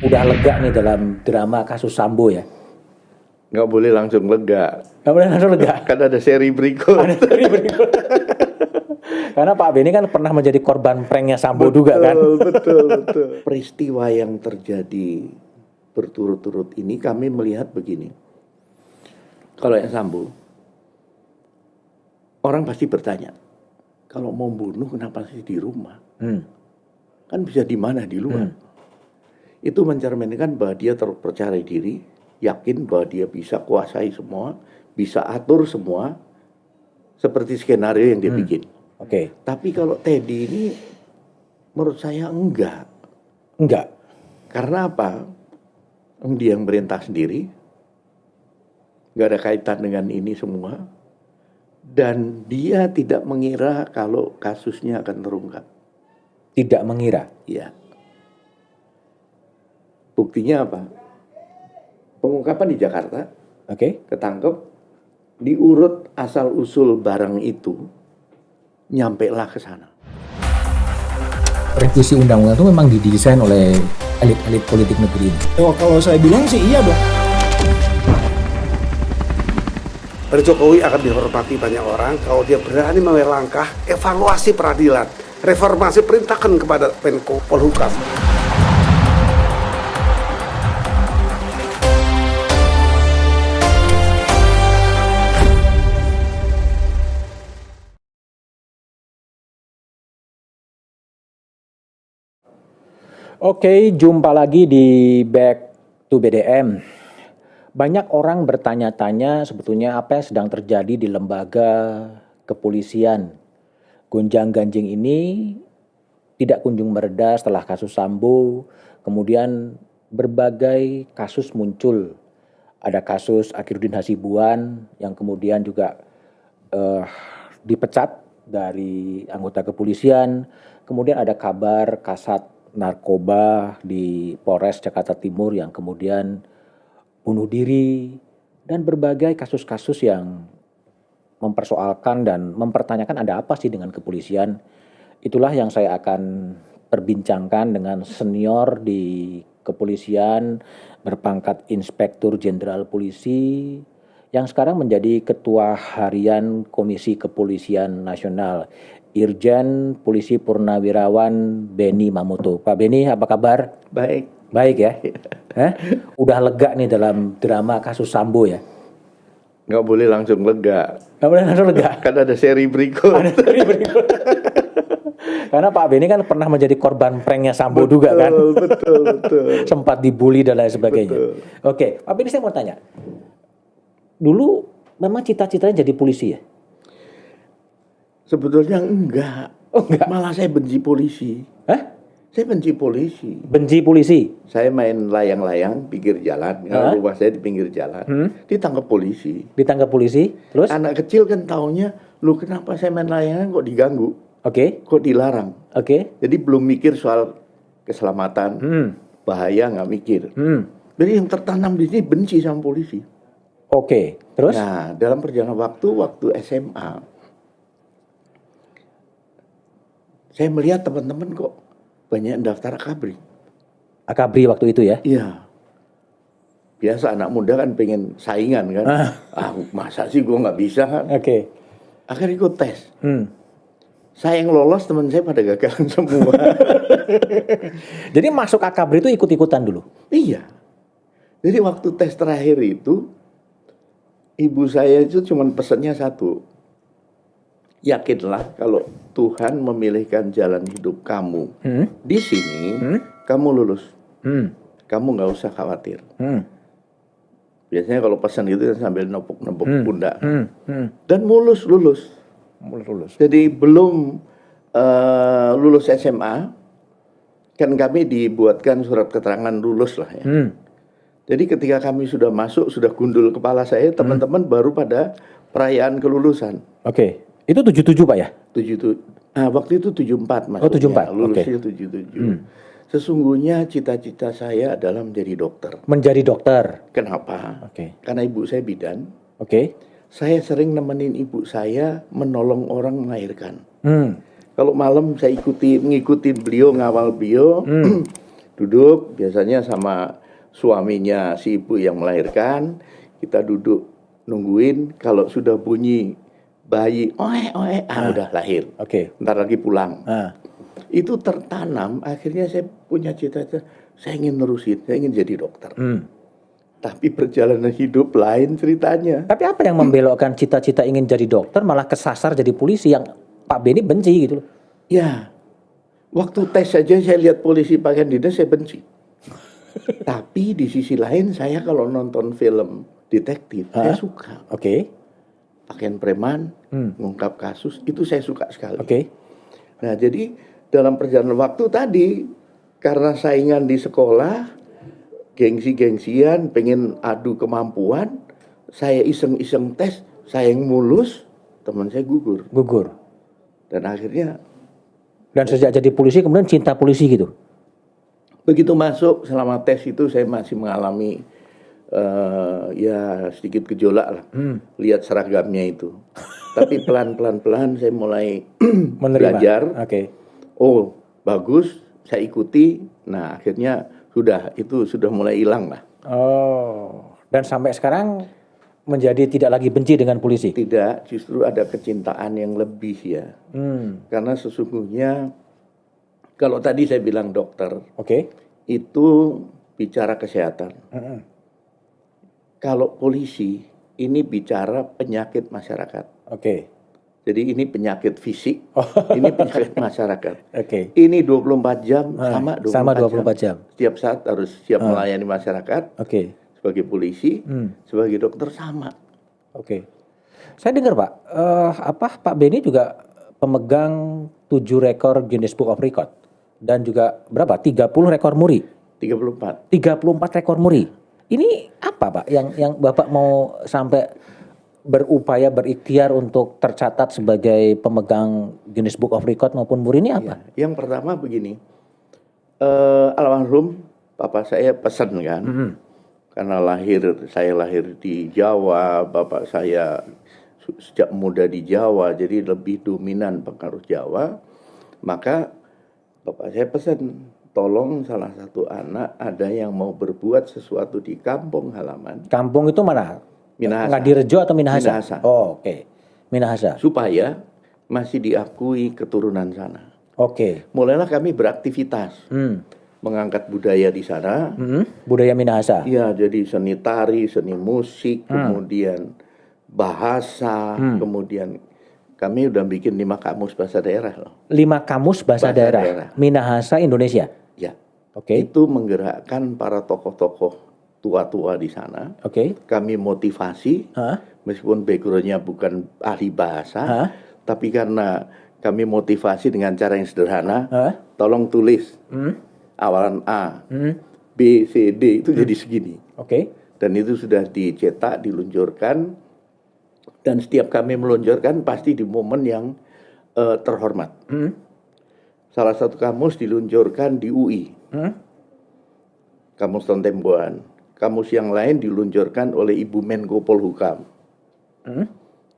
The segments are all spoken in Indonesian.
Udah lega nih dalam drama kasus Sambo ya? Nggak boleh langsung lega. Nggak boleh langsung lega? Kan ada seri berikut. Ada seri berikut. Karena Pak Benny kan pernah menjadi korban pranknya Sambo juga kan? Betul. Peristiwa yang terjadi berturut-turut ini kami melihat begini. Kalau yang Sambo, orang pasti bertanya, kalau mau bunuh kenapa sih di rumah? Kan bisa di mana, di luar. Itu mencerminkan bahwa dia terpercaya diri, yakin bahwa dia bisa kuasai semua, bisa atur semua, seperti skenario yang dia bikin. Oke. Tapi kalau Teddy ini, menurut saya enggak. Enggak. Karena apa? Dia yang merintah sendiri, nggak ada kaitan dengan ini semua, dan dia tidak mengira kalau kasusnya akan terungkap. Tidak mengira. Ya. Buktinya apa? Pengungkapan di Jakarta, Oke. ketangkep, diurut asal-usul barang itu, nyampe lah ke sana. Revisi undang-undang itu memang didesain oleh elit-elit politik negeri ini. Oh, kalau saya bilang sih iya dong. Pak Jokowi akan dihormati banyak orang kalau dia berani mengambil langkah evaluasi peradilan, reformasi perintahkan kepada Menko Polhukam. Oke, jumpa lagi di Back to BDM. Banyak orang bertanya-tanya sebetulnya apa yang sedang terjadi di lembaga kepolisian. Gonjang-ganjing ini tidak kunjung mereda setelah kasus Sambo, kemudian berbagai kasus muncul. Ada kasus Akhirudin Hasibuan yang kemudian juga dipecat dari anggota kepolisian. Kemudian ada kabar kasat narkoba di Polres Jakarta Timur yang kemudian bunuh diri, dan berbagai kasus-kasus yang mempersoalkan dan mempertanyakan ada apa sih dengan kepolisian. Itulah yang saya akan perbincangkan dengan senior di kepolisian berpangkat Inspektur Jenderal Polisi yang sekarang menjadi Ketua Harian Komisi Kepolisian Nasional, Irjen Polisi Purnawirawan Benny Mamoto. Pak Benny, apa kabar? Baik. Baik ya? Udah lega nih dalam drama kasus Sambo ya? Nggak boleh langsung lega. Nggak boleh langsung lega? Kan ada seri berikut. Ada seri berikut. Karena Pak Benny kan pernah menjadi korban pranknya Sambo juga kan? Betul. Sempat dibully dan lain sebagainya. Betul. Oke, Pak Benny, saya mau tanya. Dulu memang cita-citanya jadi polisi ya? Sebetulnya enggak. Oh enggak? Malah saya benci polisi. Hah? Saya benci polisi. Benci polisi? Saya main layang-layang pinggir jalan, karena rumah saya di pinggir jalan, ditangkap polisi. Ditangkap polisi, terus? Anak kecil kan taunya, lu kenapa saya main layangan kok diganggu, Oke. kok dilarang. Oke. Jadi belum mikir soal keselamatan, bahaya nggak mikir. Jadi yang tertanam di sini benci sama polisi. Oke, terus? Nah, dalam perjalanan waktu SMA, saya melihat teman-teman kok banyak yang daftar akabri. Akabri waktu itu ya? Iya. Biasa anak muda kan pengen saingan kan. Masa sih gue nggak bisa kan. Oke. Akhirnya ikut tes. Saya yang lolos, teman saya pada gagal semua. Jadi masuk akabri itu ikut-ikutan dulu? Iya. Jadi waktu tes terakhir itu, ibu saya itu cuma pesannya satu. Yakinlah kalau Tuhan memilihkan jalan hidup kamu di sini, kamu lulus. Kamu nggak usah khawatir. Biasanya kalau pesan gitu sambil nepuk-nepuk pundak. Dan lulus. Jadi belum lulus SMA, kan kami dibuatkan surat keterangan lulus lah ya. Jadi ketika kami sudah masuk, sudah gundul kepala saya, teman-teman baru pada perayaan kelulusan. Oke. Itu 77 Pak ya? Waktu itu 74 masuknya. Oh 74, lulusnya 77. Sesungguhnya cita-cita saya adalah menjadi dokter. Menjadi dokter? Kenapa? Oke. Karena ibu saya bidan. Oke. Saya sering nemenin ibu saya menolong orang melahirkan. Kalau malam saya ngikutin beliau, ngawal beliau. Duduk biasanya sama suaminya si ibu yang melahirkan, kita duduk nungguin, kalau sudah bunyi bayi, udah lahir. Ntar lagi pulang. Itu tertanam, akhirnya saya punya cita-cita, saya ingin nerusin, saya ingin jadi dokter. Tapi perjalanan hidup lain ceritanya. Tapi apa yang membelokkan cita-cita ingin jadi dokter malah kesasar jadi polisi yang Pak Beni benci gitu loh? Ya, waktu tes saja saya lihat polisi pakaian dinas saya benci. Tapi di sisi lain saya kalau nonton film detektif saya suka. Pakaian preman, mengungkap kasus itu saya suka sekali. Nah jadi dalam perjalanan waktu tadi karena saingan di sekolah, gengsi-gengsian, pengen adu kemampuan, saya iseng-iseng tes, saya yang mulus, teman saya gugur. Dan akhirnya. Dan sejak jadi polisi kemudian cinta polisi gitu? Begitu masuk selama tes itu saya masih mengalami ya sedikit gejolak lah. Lihat seragamnya itu. Tapi pelan-pelan saya mulai belajar. Oh bagus, saya ikuti. Nah akhirnya itu sudah mulai hilang lah. Dan sampai sekarang menjadi tidak lagi benci dengan polisi? Tidak, justru ada kecintaan yang lebih ya. Karena sesungguhnya kalau tadi saya bilang dokter, itu bicara kesehatan. Kalau polisi ini bicara penyakit masyarakat. Jadi ini penyakit fisik, ini penyakit masyarakat. Ini 24 jam sama 24 jam. Setiap saat harus siap melayani masyarakat. Sebagai polisi, sebagai dokter sama. Saya dengar Pak, Pak Beni juga pemegang 7 rekor Guinness Book of Record dan juga berapa? 30 rekor muri. 34 rekor muri. Ini apa Pak yang Bapak mau sampai berupaya berikhtiar untuk tercatat sebagai pemegang Guinness Book of Record maupun muri ini apa? Yang pertama begini, almarhum Bapak saya pesan kan. Karena saya lahir di Jawa, bapak saya sejak muda di Jawa, jadi lebih dominan pengaruh Jawa. Maka bapak saya pesan, tolong salah satu anak ada yang mau berbuat sesuatu di kampung halaman. Kampung itu mana? Minahasa. Ngadirejo atau Minahasa? Minahasa. Minahasa. Supaya masih diakui keturunan sana. Mulailah kami beraktivitas. Mengangkat budaya di sana. Budaya Minahasa. Iya, jadi seni tari, seni musik, kemudian bahasa, kemudian kami udah bikin 5 kamus bahasa daerah loh. 5 kamus bahasa daerah. Minahasa Indonesia. Ya. Itu menggerakkan para tokoh-tokoh tua-tua di sana. Kami motivasi, meskipun backgroundnya bukan ahli bahasa, tapi karena kami motivasi dengan cara yang sederhana, tolong tulis. Awalan A, B, C, D itu jadi segini. Dan itu sudah dicetak, diluncurkan. Dan setiap kami meluncurkan pasti di momen yang terhormat. Salah satu kamus diluncurkan di UI. Kamus Tontemboan. Kamus yang lain diluncurkan oleh Ibu Menko Polhukam.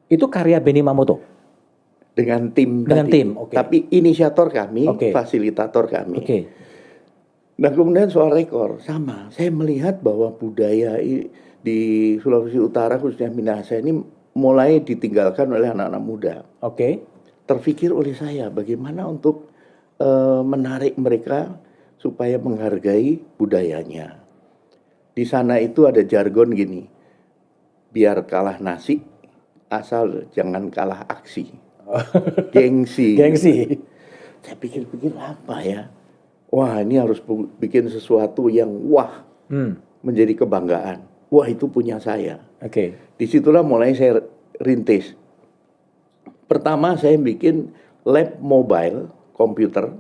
Itu karya Beni Mamoto? Dengan tim. Tapi inisiator kami, fasilitator kami. Nah kemudian soal rekor, sama. Saya melihat bahwa budaya di Sulawesi Utara khususnya Minahasa ini mulai ditinggalkan oleh anak-anak muda. Terfikir oleh saya bagaimana untuk menarik mereka supaya menghargai budayanya. Di sana itu ada jargon gini, biar kalah nasi, asal jangan kalah aksi. Gengsi. Saya pikir-pikir apa ya? Wah ini harus bikin sesuatu yang menjadi kebanggaan. Wah itu punya saya. Disitulah mulai saya rintis. Pertama saya bikin lab mobile komputer.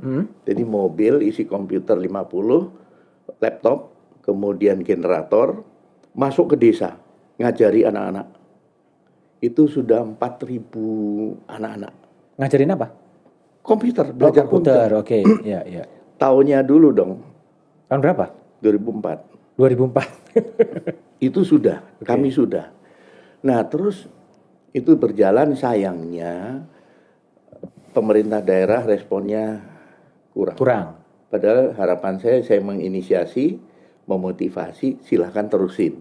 Jadi mobil isi komputer 50, laptop, kemudian generator, masuk ke desa, ngajari anak-anak. Itu sudah 4.000 anak-anak. Ngajarin apa? Komputer, belajar komputer. Ya. Tahunnya dulu dong. Tahun berapa? 2004. Itu sudah, kami sudah. Nah terus itu berjalan, sayangnya pemerintah daerah responnya kurang. Padahal harapan saya menginisiasi, memotivasi, silahkan terusin.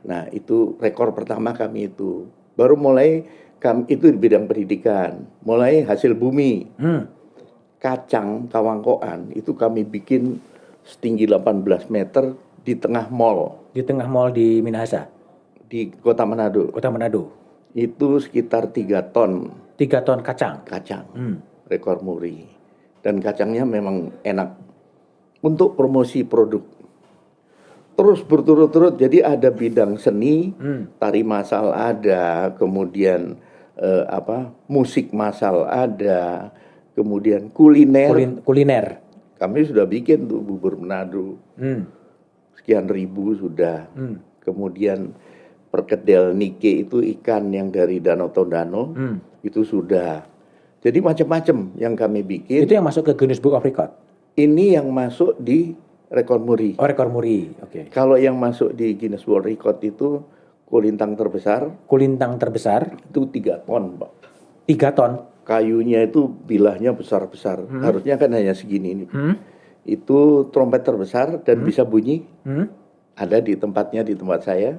Nah itu rekor pertama kami itu. Baru mulai kami itu di bidang pendidikan. Mulai hasil bumi. Kacang kawangkoan itu kami bikin setinggi 18 meter di tengah mall. Di tengah mall di Minahasa? Di Kota Manado. Kota Manado. Itu sekitar 3 ton. 3 ton kacang? Kacang. Rekor muri. Dan kacangnya memang enak untuk promosi produk. Terus berturut-turut, jadi ada bidang seni, tari massal ada, kemudian musik massal ada, kemudian kuliner. Kami sudah bikin tuh bubur Manado, sekian ribu sudah. Kemudian perkedel nike itu ikan yang dari Danau Tondano, itu sudah. Jadi macam-macam yang kami bikin. Itu yang masuk ke Guinness Book of Record? Ini yang masuk di rekor muri. Oh, rekor muri, oke. Kalau yang masuk di Guinness World Record itu kulintang terbesar. Kulintang terbesar? Itu 3 ton, Pak. 3 ton? Kayunya itu bilahnya besar-besar. Harusnya kan hanya segini ini. Itu trompet terbesar dan bisa bunyi. Ada di tempatnya, di tempat saya.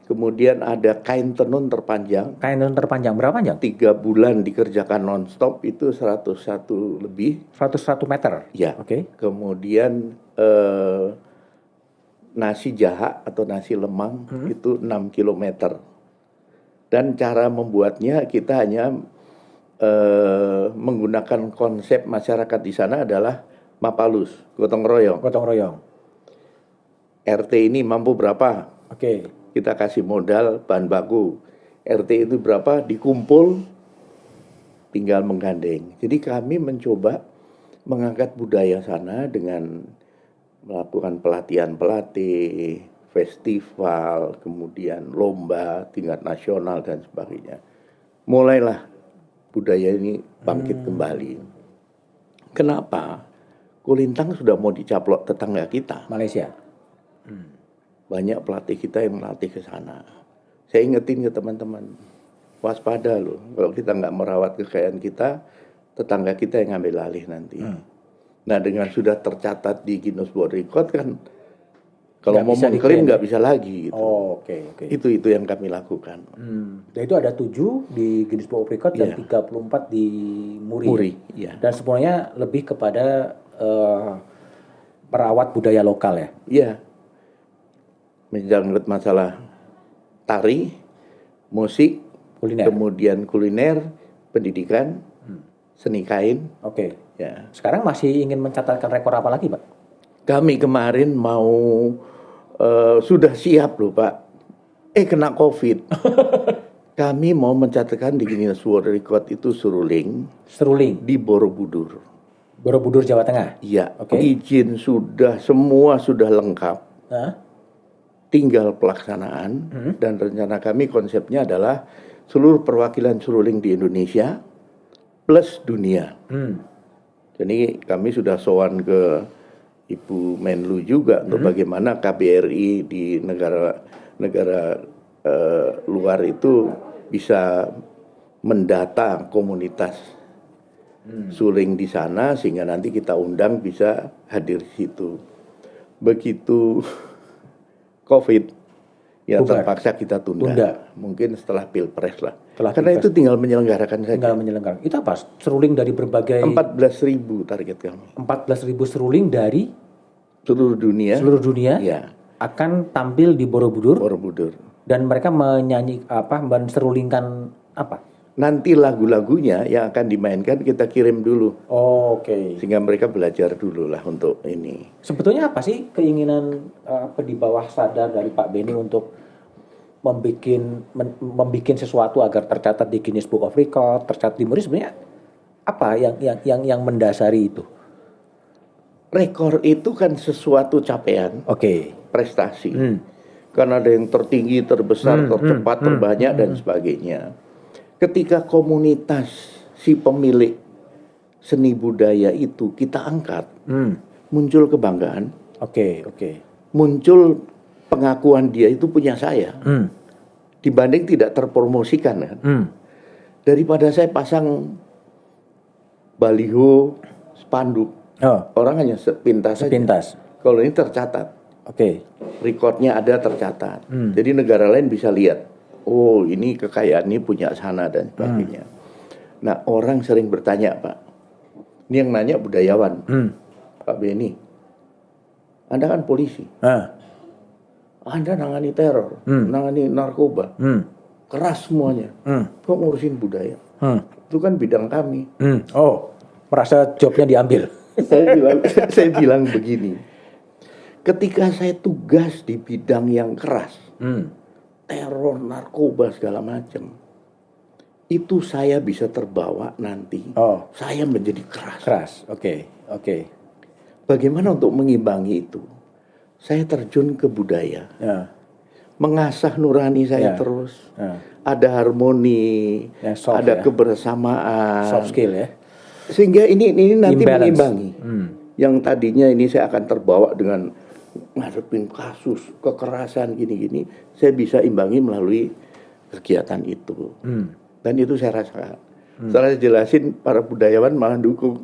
Kemudian ada kain tenun terpanjang. Kain tenun terpanjang, berapa panjang? 3 bulan dikerjakan non-stop, itu 101 lebih. 101 meter? Ya. Oke. Kemudian nasi jaha atau nasi lemang itu 6 kilometer. Dan cara membuatnya kita hanya menggunakan konsep masyarakat di sana adalah mapalus, gotong royong. Gotong royong. RT ini mampu berapa? Oke. Kita kasih modal bahan baku. RT itu berapa? Dikumpul, tinggal menggandeng. Jadi kami mencoba mengangkat budaya sana dengan melakukan pelatihan-pelatih, festival, kemudian lomba tingkat nasional dan sebagainya. Mulailah budaya ini bangkit kembali. Kenapa? Kulintang sudah mau dicaplok tetangga kita, Malaysia. Banyak pelatih kita yang melatih ke sana. Saya ingetin ke teman-teman, waspada loh. Kalau kita nggak merawat kekayaan kita, tetangga kita yang ngambil alih nanti. Nah dengan sudah tercatat di Guinness World Record kan, kalau mau mengklaim nggak bisa lagi. Gitu. Oh, oke. Itu yang kami lakukan. Dan itu ada 7 di Guinness Book of Record dan 34 di Muri. Ya. Dan semuanya lebih kepada merawat budaya lokal ya. Iya. Menyangkut masalah tari, musik, kemudian kuliner, pendidikan, seni kain. Oke. Ya. Sekarang masih ingin mencatatkan rekor apa lagi, Pak? Kami kemarin mau sudah siap loh, Pak. Kena COVID. Kami mau mencatatkan di Guinness World Record itu seruling di Borobudur. Borobudur, Jawa Tengah. Iya. Okay. Izin sudah, semua sudah lengkap. Tinggal pelaksanaan dan rencana kami konsepnya adalah seluruh perwakilan seruling di Indonesia plus dunia. Jadi kami sudah sowan ke Ibu Menlu juga untuk bagaimana KBRI di negara luar itu bisa mendata komunitas suling di sana sehingga nanti kita undang bisa hadir di situ. Begitu COVID ya terpaksa kita tunda. Mungkin setelah Pilpres lah. Karena itu tinggal menyelenggarakan saja. Itu apa? Seruling dari berbagai 14.000 target kami. 14.000 seruling dari seluruh dunia. Ya. Akan tampil di Borobudur. Dan mereka menserulingkan apa? Nanti lagu-lagunya yang akan dimainkan kita kirim dulu. Oke. Sehingga mereka belajar dulu lah untuk ini. Sebetulnya apa sih keinginan di bawah sadar dari Pak Benny untuk membikin sesuatu agar tercatat di Guinness Book of Record, tercatat di Muri, sebenarnya apa yang mendasari itu? Rekor itu kan sesuatu capaian. Prestasi. Karena ada yang tertinggi, terbesar, tercepat, terbanyak dan sebagainya. Ketika komunitas si pemilik seni budaya itu kita angkat, muncul kebanggaan. Muncul pengakuan dia itu punya saya. Dibanding tidak terpromosikan kan. Daripada saya pasang baliho, spanduk. Oh, Orang hanya sepintas saja. sepintas. Kalau ini tercatat, Oke. rekodnya ada tercatat. Jadi negara lain bisa lihat, oh ini kekayaan ini punya sana dan sebagainya. Nah orang sering bertanya Pak, ini yang nanya budayawan, Pak Beni, Anda kan polisi, Anda nangani teror, nangani narkoba, keras semuanya, kok ngurusin budaya? Itu kan bidang kami. Oh, merasa jobnya diambil. Saya bilang begini, ketika saya tugas di bidang yang keras, teror, narkoba segala macam, itu saya bisa terbawa nanti. Oh. Saya menjadi keras. Keras. Oke. Bagaimana untuk mengimbangi itu? Saya terjun ke budaya, Ya. mengasah nurani saya terus. Ada harmoni, Soft, ada ya. kebersamaan, Soft skill ya. sehingga ini nanti Imbalance. mengimbangi. Yang tadinya ini saya akan terbawa dengan ngadepin kasus kekerasan gini-gini, saya bisa imbangi melalui kegiatan itu. Dan itu saya rasakan. Setelah saya jelasin, para budayawan malah dukung.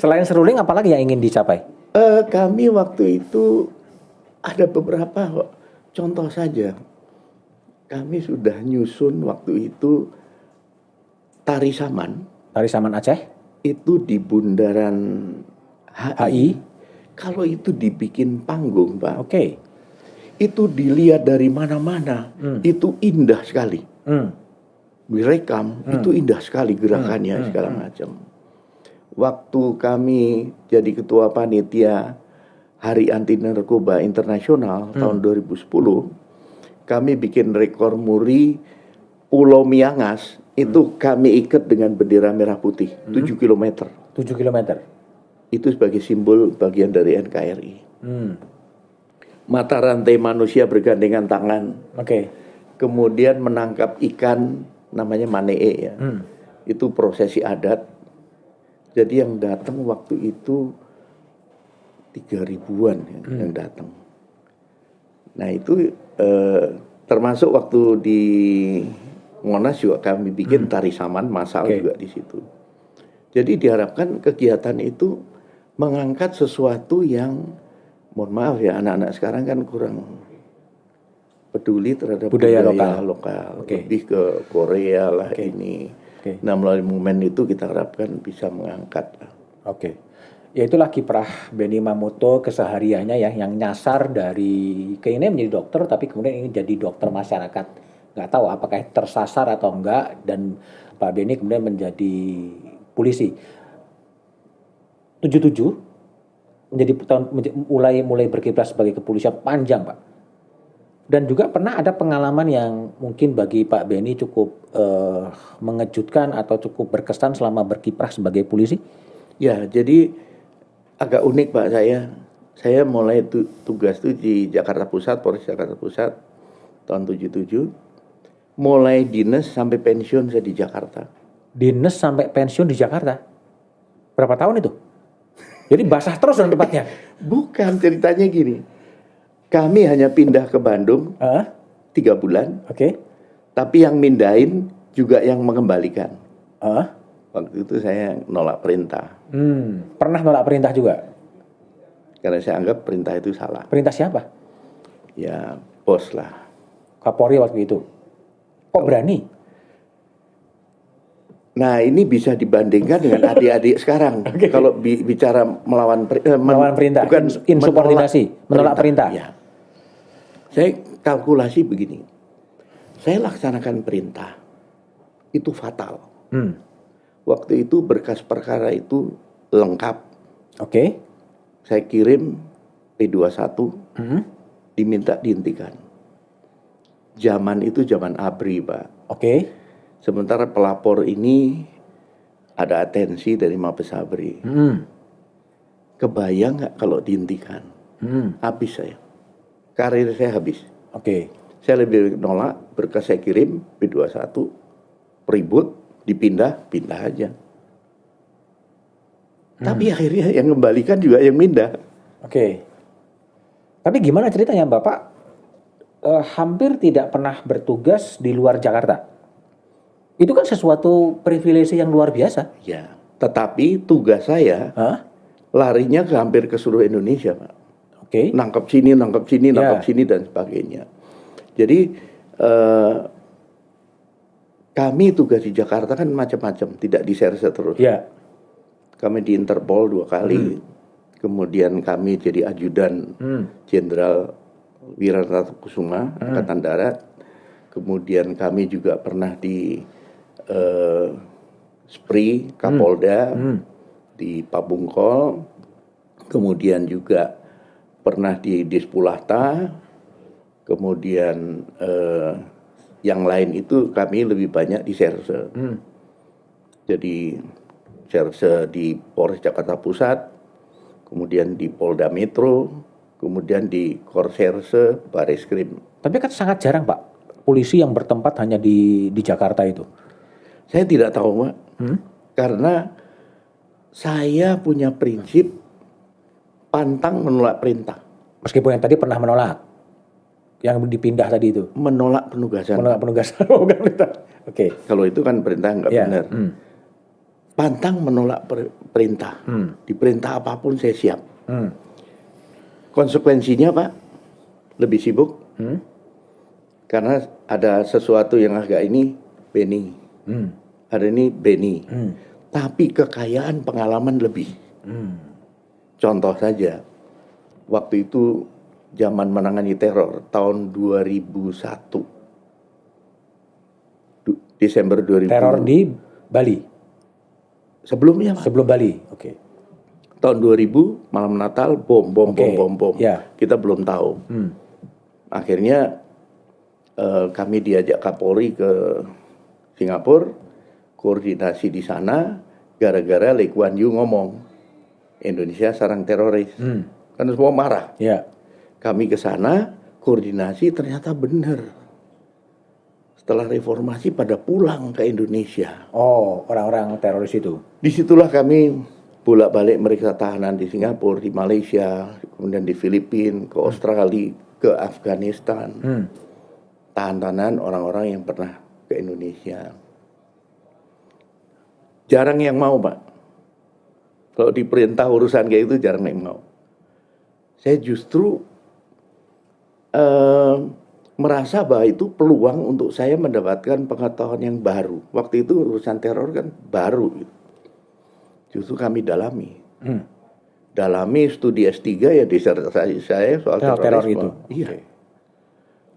Selain seruling, apalagi yang ingin dicapai? Kami waktu itu ada beberapa contoh saja. Kami sudah nyusun waktu itu tari saman. Tari Saman Aceh? Itu di bundaran HI? Kalau itu dibikin panggung, Pak, Oke. itu dilihat dari mana-mana. Itu indah sekali. Direkam, itu indah sekali gerakannya segala macam. Waktu kami jadi ketua panitia Hari Anti Narkoba Internasional tahun 2010, kami bikin rekor muri Pulau Miangas. Itu kami ikat dengan bendera merah putih 7 km. 7 km. Itu sebagai simbol bagian dari NKRI. Mata rantai manusia bergandengan tangan. Oke. Kemudian menangkap ikan namanya manee ya. Itu prosesi adat. Jadi yang datang waktu itu 3.000-an yang datang. Nah itu termasuk waktu di Monas juga kami bikin tari saman massal juga di situ. Jadi diharapkan kegiatan itu mengangkat sesuatu yang, mohon maaf ya, anak-anak sekarang kan kurang peduli terhadap budaya lokal. Lebih ke Korea lah ini. Nah melalui momen itu kita harapkan bisa mengangkat. Oke. Ya itulah kiprah Benny Mamoto kesehariannya ya, yang nyasar dari keinginan menjadi dokter, tapi kemudian ingin jadi dokter masyarakat. Nggak tahu apakah tersasar atau enggak, dan Pak Benny kemudian menjadi polisi. 77 mulai berkiprah sebagai kepolisian panjang, Pak. Dan juga pernah ada pengalaman yang mungkin bagi Pak Benny cukup mengejutkan atau cukup berkesan selama berkiprah sebagai polisi. Ya, jadi agak unik Pak saya mulai tugas itu di Jakarta Pusat, Polres Jakarta Pusat tahun 77. Mulai dinas sampai pensiun saya di Jakarta. Dinas sampai pensiun di Jakarta? Berapa tahun itu? Jadi basah terus dong tempatnya? Bukan, ceritanya gini. Kami hanya pindah ke Bandung 3 bulan. Oke. Tapi yang mindahin juga yang mengembalikan. Waktu itu saya nolak perintah. Pernah nolak perintah juga? Karena saya anggap perintah itu salah. Perintah siapa? Ya, bos lah. Kapolri waktu itu. Kok berani? Nah ini bisa dibandingkan dengan adik-adik sekarang. Kalau bicara melawan perintah, bukan insubordinasi, menolak perintah. Ya. Saya kalkulasi begini, saya laksanakan perintah, itu fatal. Waktu itu berkas perkara itu lengkap. Oke. Saya kirim P21, diminta dihentikan. Zaman itu zaman ABRI, Pak. Oke. Sementara pelapor ini ada atensi dari Mabes ABRI. Kebayang nggak kalau dihentikan? Habis saya. Karir saya habis. Oke. Saya lebih nolak, berkas saya kirim, P21, ribut, pindah aja. Tapi akhirnya yang kembalikan juga yang pindah. Oke. Tapi gimana ceritanya Bapak hampir tidak pernah bertugas di luar Jakarta? Itu kan sesuatu privilege yang luar biasa. Ya. Tetapi tugas saya larinya hampir ke seluruh Indonesia, Pak. Oke. Nangkep sini, nangkep sini dan sebagainya. Jadi kami tugas di Jakarta kan macam-macam, tidak di Serse terus. Ya. Kami di Interpol 2 kali, kemudian kami jadi ajudan Jenderal Wiranto Kusuma Angkatan Darat, kemudian kami juga pernah di SPRI Kapolda di Pabungkol, kemudian juga pernah di Dispulahta, kemudian yang lain itu kami lebih banyak di Serse. Jadi Serse di Polres Jakarta Pusat, kemudian di Polda Metro, kemudian di Korserse Bareskrim. Tapi kan sangat jarang Pak, polisi yang bertempat hanya di Jakarta itu. Saya tidak tahu, Pak. Karena saya punya prinsip pantang menolak perintah. Meskipun yang tadi pernah menolak, yang dipindah tadi itu. Menolak penugasan. Menolak penugasan, bukan perintah. Oke. Kalau itu kan perintah nggak benar. Pantang menolak perintah. Diperintah apapun saya siap. Konsekuensinya, Pak, lebih sibuk. Karena ada sesuatu yang agak ini Beni. Ada ini Beni. Tapi kekayaan pengalaman lebih. Contoh saja, waktu itu zaman menangani teror tahun 2001. Desember 2000. Teror di Bali. Sebelumnya, Pak. Sebelum Bali. Oke. Tahun 2000 malam Natal bom. Ya. Kita belum tahu. Akhirnya kami diajak Kapolri ke Singapura, koordinasi di sana, gara-gara Lee Kuan Yew ngomong Indonesia sarang teroris. Kan semua marah. Ya. Kami ke sana, koordinasi, ternyata benar. Setelah reformasi pada pulang ke Indonesia. Oh, orang-orang teroris itu. Disitulah kami bolak-balik meriksa tahanan di Singapura, di Malaysia, kemudian di Filipina, ke Australia, ke Afghanistan. Tahanan orang-orang yang pernah ke Indonesia. Jarang yang mau, Pak. Kalau diperintah urusan kayak itu jarang yang mau. Saya justru merasa bahwa itu peluang untuk saya mendapatkan pengetahuan yang baru. Waktu itu urusan teror kan baru. Gitu. Justru kami dalami. Dalami studi S3 ya disertasi saya soal terorisme. Itu. Iya. Okay.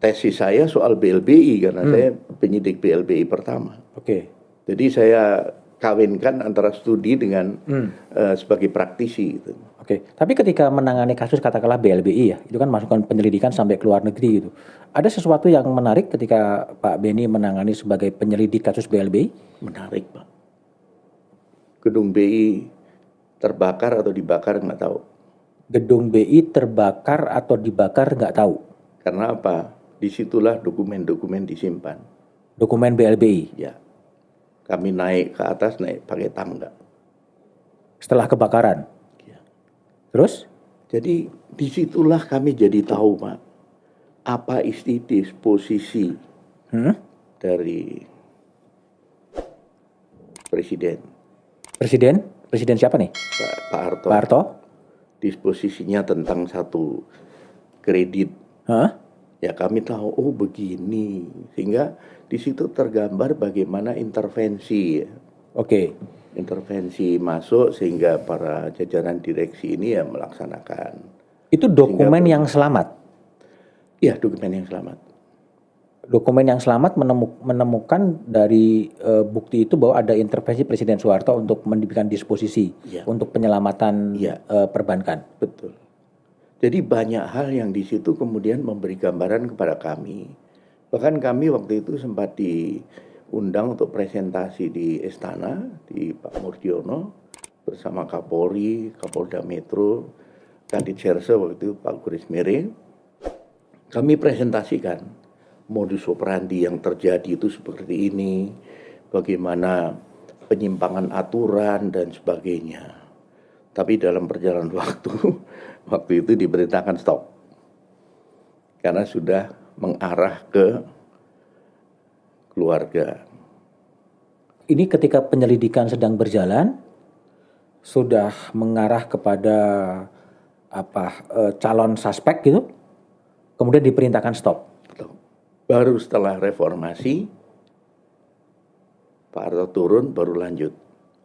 Tesis saya soal BLBI karena saya penyidik BLBI pertama. Oke. Jadi saya kawinkan antara studi dengan sebagai praktisi gitu. Oke, tapi ketika menangani kasus katakanlah BLBI ya, itu kan masukan penyelidikan sampai ke luar negeri gitu. Ada sesuatu yang menarik ketika Pak Beni menangani sebagai penyelidik kasus BLBI? Menarik, Pak. Gedung BI terbakar atau dibakar nggak tahu. Gedung BI terbakar atau dibakar nggak tahu. Karena apa? Disitulah dokumen-dokumen disimpan. Dokumen BLBI? Ya. Kami naik ke atas, naik pakai tangga. Setelah kebakaran? Ya. Terus? Jadi disitulah kami jadi tahu, Pak, apa isi disposisi dari presiden. Presiden siapa nih? Pak Harto. Pak Harto? Disposisinya tentang satu kredit. Ya kami tahu, oh begini. Sehingga di situ tergambar bagaimana intervensi. Oke. Intervensi masuk sehingga para jajaran direksi ini ya melaksanakan. Itu dokumen yang selamat? Iya, dokumen yang selamat. Dokumen yang selamat menemukan dari bukti itu bahwa ada intervensi Presiden Soeharto untuk mendirikan disposisi untuk penyelamatan perbankan. Betul. Jadi banyak hal yang di situ kemudian memberi gambaran kepada kami. Bahkan kami waktu itu sempat diundang untuk presentasi di Istana, di Pak Murdiono, bersama Kapolri, Kapolda Metro, Kadit Serse waktu itu Pak Guris Mere. Kami presentasikan modus operandi yang terjadi itu seperti ini, bagaimana penyimpangan aturan dan sebagainya. Tapi dalam perjalanan waktu itu diberitakan stop. Karena sudah mengarah ke keluarga. Ini ketika penyelidikan sedang berjalan, sudah mengarah kepada calon suspek gitu, kemudian diperintahkan stop. Baru setelah reformasi, Pak Harto turun, baru lanjut.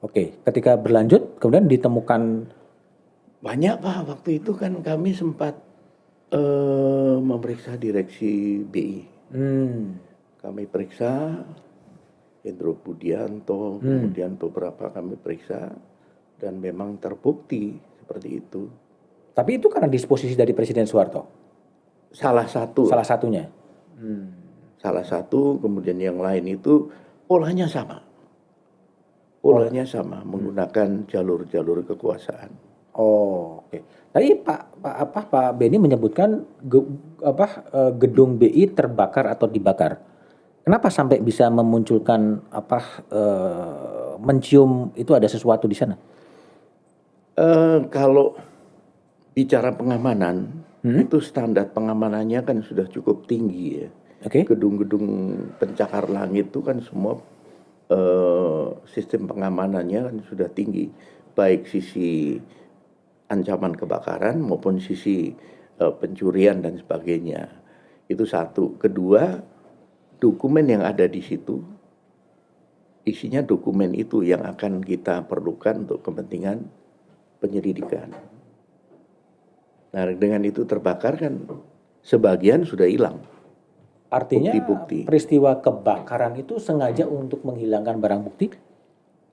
Oke, ketika berlanjut, kemudian ditemukan Banyak Pak, waktu itu kan kami sempat memeriksa direksi BI. Kami periksa Hendro Budianto, kemudian beberapa kami periksa, dan memang terbukti seperti itu. Tapi itu karena disposisi dari Presiden Soeharto? Salah satu. Salah satunya? Salah satu, kemudian yang lain itu polanya sama. Polanya sama, menggunakan jalur-jalur kekuasaan. Oh, oke. Tadi Pak Beni menyebutkan gedung BI terbakar atau dibakar. Kenapa sampai bisa memunculkan mencium itu ada sesuatu di sana? Kalau bicara pengamanan, itu standar pengamanannya kan sudah cukup tinggi ya. Oke. Gedung-gedung pencakar langit itu kan semua sistem pengamanannya kan sudah tinggi, baik sisi ancaman kebakaran maupun sisi pencurian dan sebagainya. Itu satu. Kedua, dokumen yang ada di situ isinya dokumen itu yang akan kita perlukan untuk kepentingan penyelidikan. Nah, dengan itu terbakar kan sebagian sudah hilang. Artinya Bukti-bukti. peristiwa kebakaran itu sengaja untuk menghilangkan barang bukti?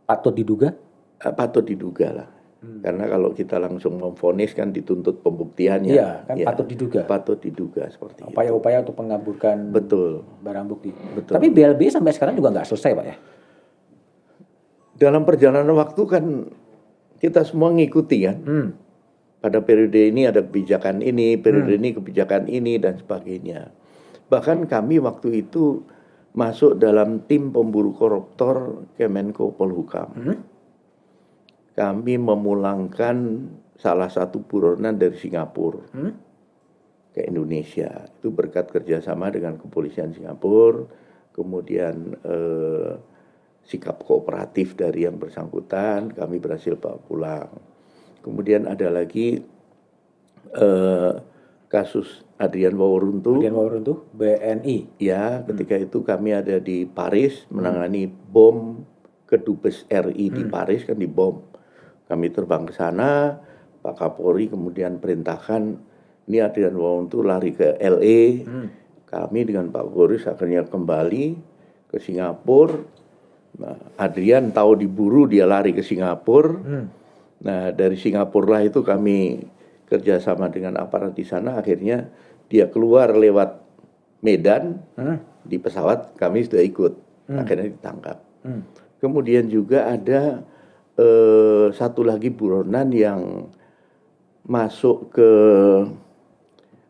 Patut diduga? Patut diduga lah. Karena kalau kita langsung memvonis kan dituntut pembuktiannya. Iya, kan patut diduga. Patut diduga seperti itu. Upaya-upaya untuk mengaburkan Betul. barang bukti. Betul. Tapi BLBI sampai sekarang juga nggak selesai, Pak ya? Dalam perjalanan waktu kan kita semua ngikuti kan. Pada periode ini ada kebijakan ini, periode ini kebijakan ini dan sebagainya. Bahkan kami waktu itu masuk dalam tim pemburu koruptor Kemenko Polhukam. Kami memulangkan salah satu buronan dari Singapura ke Indonesia. Itu berkat kerjasama dengan kepolisian Singapura, kemudian sikap kooperatif dari yang bersangkutan, kami berhasil bawa pulang. Kemudian ada lagi kasus Adrian Waworuntu. Adrian Waworuntu, BNI. Ya, ketika itu kami ada di Paris menangani bom kedubes RI di Paris kan dibom. Kami terbang ke sana, Pak Kapolri kemudian perintahkan ini Adrian Waworuntu lari ke LA. Kami dengan Pak Kapolri akhirnya kembali ke Singapura. Nah, Adrian tahu diburu, dia lari ke Singapura. Nah, dari Singapura lah itu kami kerjasama dengan aparat di sana. Akhirnya dia keluar lewat Medan di pesawat, kami sudah ikut. Akhirnya ditangkap. Kemudian juga ada satu lagi buronan yang masuk ke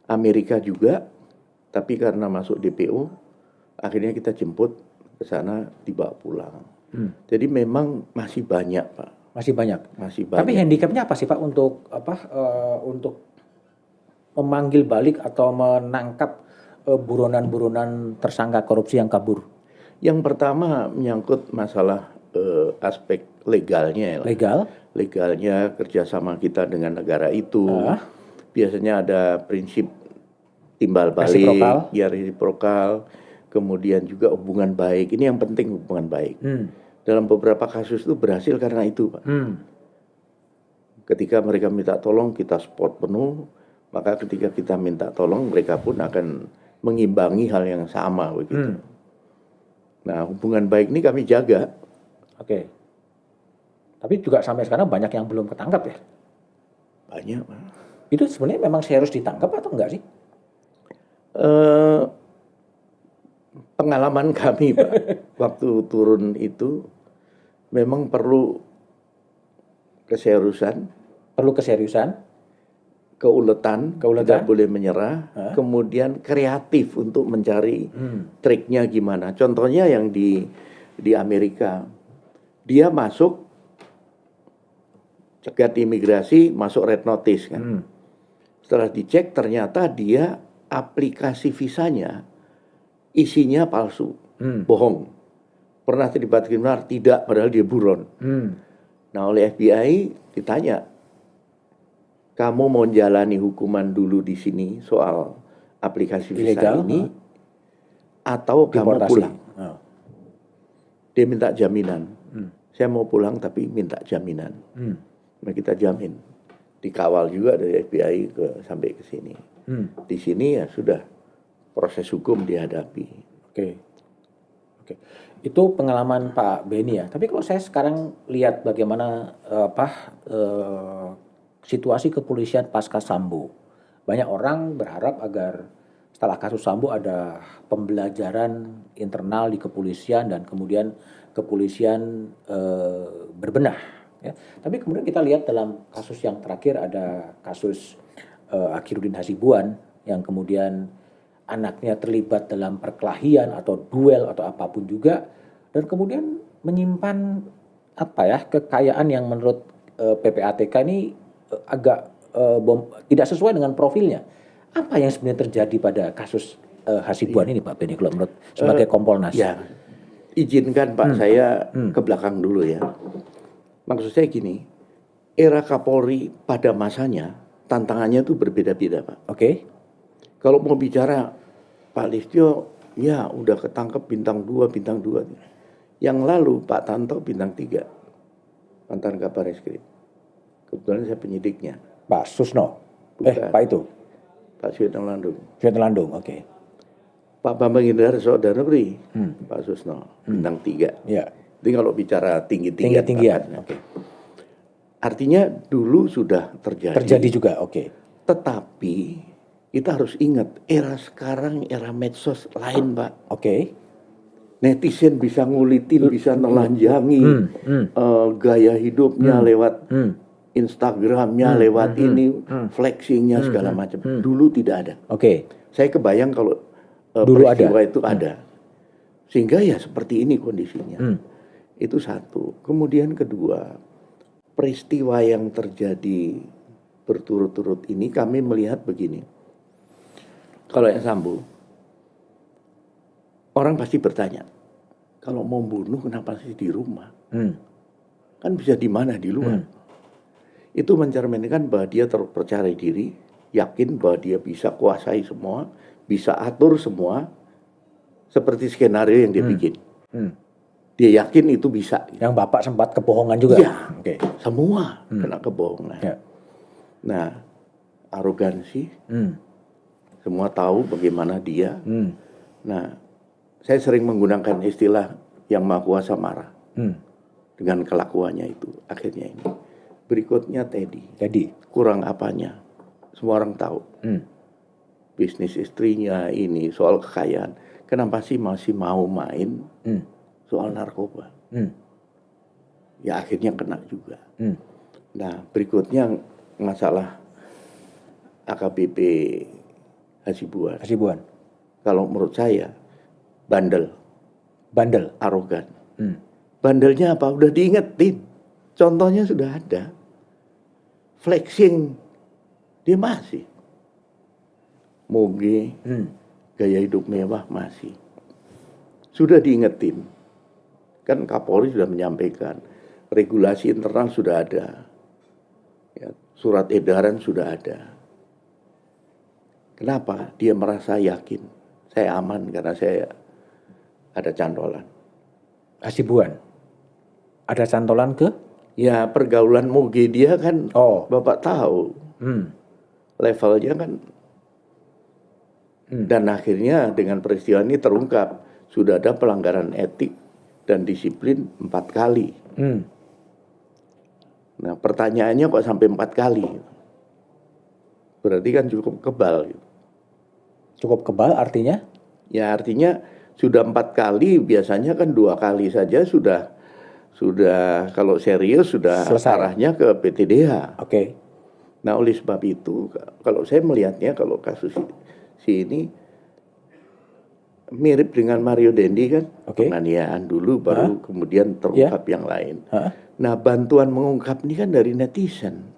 Amerika juga, tapi karena masuk DPO, akhirnya kita jemput ke sana, dibawa pulang. Jadi memang masih banyak, Pak. Masih banyak. Masih banyak. Tapi handicapnya apa sih, Pak, untuk untuk memanggil balik atau menangkap buronan-buronan tersangka korupsi yang kabur? Yang pertama menyangkut masalah aspek legalnya. Legalnya kerjasama kita dengan negara itu. Biasanya ada prinsip timbal balik, resiprokal. Kemudian juga hubungan baik. Ini yang penting, hubungan baik. Dalam beberapa kasus itu berhasil karena itu, Pak. Ketika mereka minta tolong, kita support penuh. Maka ketika kita minta tolong, mereka pun akan mengimbangi hal yang sama begitu. Nah, hubungan baik ini kami jaga. Oke. Tapi juga sampai sekarang banyak yang belum ketangkap ya? Banyak, Pak. Itu sebenarnya memang harus ditangkap atau enggak sih? Pengalaman kami, Pak, waktu turun itu memang perlu keseriusan, keuletan, tidak boleh menyerah, kemudian kreatif untuk mencari triknya gimana. Contohnya yang di Amerika, dia masuk cegat imigrasi, masuk red notice kan. Setelah dicek ternyata dia aplikasi visanya isinya palsu, bohong. Pernah terlibat kriminal? Tidak, padahal dia buron. Nah, oleh FBI ditanya, kamu mau jalani hukuman dulu di sini soal aplikasi visa Ilegal, ini, atau kamu deportasi. pulang? Dia minta jaminan. Saya mau pulang tapi minta jaminan. Nah, kita jamin. Dikawal juga dari FBI sampai ke sini. Di sini ya sudah proses hukum dihadapi. Oke. Itu pengalaman Pak Beni ya. Tapi kalau saya sekarang lihat bagaimana situasi kepolisian pasca Sambo, banyak orang berharap agar setelah kasus Sambo ada pembelajaran internal di kepolisian dan kemudian kepolisian berbenah. Ya. Tapi kemudian kita lihat dalam kasus yang terakhir ada kasus Akhiruddin Hasibuan yang kemudian anaknya terlibat dalam perkelahian atau duel atau apapun juga, dan kemudian menyimpan kekayaan yang menurut PPATK ini agak tidak sesuai dengan profilnya. Apa yang sebenarnya terjadi pada kasus Hasibuan ini, Pak Beni, kalau menurut sebagai Kompolnas? Ya, izinkan Pak saya ke belakang dulu ya. Maksud saya gini, era Kapolri pada masanya tantangannya itu berbeda-beda, Pak. Oke. Kalau mau bicara Pak Listio, ya udah ketangkep bintang 2. Yang lalu Pak Tanto bintang 3, mantan Kabar Eskrim. Kebetulan saya penyidiknya. Pak Susno. Bukan. Pak itu. Pak Suyono Landung. Suyono Landung, oke. Pak Bambang Indarso dan Negeri, Pak Susno, bintang 3. Ya. Jadi kalau bicara tinggi-tinggian. Oke. Artinya dulu sudah terjadi. Terjadi juga, oke. Tetapi kita harus ingat, era sekarang era medsos lain, Pak. Oke. Netizen bisa ngulitin, bisa nelanjangi gaya hidupnya lewat Instagramnya, lewat ini, flexingnya segala macam. Dulu tidak ada. Oke. Saya kebayang kalau dulu peristiwa itu ada. Sehingga ya seperti ini kondisinya. Itu satu. Kemudian kedua, peristiwa yang terjadi berturut-turut ini kami melihat begini. Kalau yang Sambo, orang pasti bertanya, kalau mau bunuh kenapa sih di rumah? Kan bisa di mana, di luar. Itu mencerminkan bahwa dia terpercaya diri, yakin bahwa dia bisa kuasai semua, bisa atur semua, seperti skenario yang dia bikin. Dia yakin itu bisa. Yang Bapak sempat kebohongan juga? Iya, semua kena kebohongan. Ya. Nah, arogansi, semua tahu bagaimana dia. Nah, saya sering menggunakan istilah yang maha kuasa marah. Dengan kelakuannya itu, akhirnya ini. Berikutnya Teddy. Kurang apanya? Semua orang tahu. Bisnis istrinya ini, soal kekayaan. Kenapa sih masih mau main soal narkoba? Ya akhirnya kena juga. Nah, berikutnya masalah AKBP Hasibuan. Kalau menurut saya bandel, arogan. Bandelnya apa? Udah diingetin. Contohnya sudah ada. Flexing dia masih. Moge, gaya hidup mewah masih. Sudah diingetin. Kan Kapolri sudah menyampaikan, regulasi internal sudah ada. Ya, surat edaran sudah ada. Kenapa? Dia merasa yakin. Saya aman karena saya ada cantolan. Hasibuan. Ada cantolan ke? Ya pergaulan moge dia kan, Bapak tahu. Levelnya kan. Dan akhirnya dengan peristiwa ini terungkap. Sudah ada pelanggaran etik dan disiplin 4 kali. Nah pertanyaannya kok sampai 4 kali? Berarti kan cukup kebal. Cukup kebal artinya? Ya artinya sudah 4 kali, biasanya kan 2 kali saja sudah kalau serius sudah arahnya ke PTDH. Oke. Nah oleh sebab itu kalau saya melihatnya kalau kasus ini mirip dengan Mario Dendi kan, penganiayaan dulu baru kemudian terungkap yang lain. Nah bantuan mengungkap ini kan dari netizen.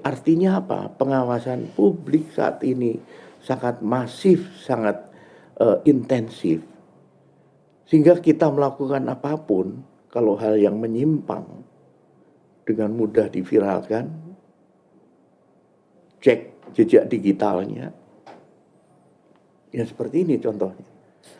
Artinya apa? Pengawasan publik saat ini sangat masif, sangat intensif. Sehingga kita melakukan apapun, kalau hal yang menyimpang, dengan mudah diviralkan, cek jejak digitalnya. Ya seperti ini contohnya.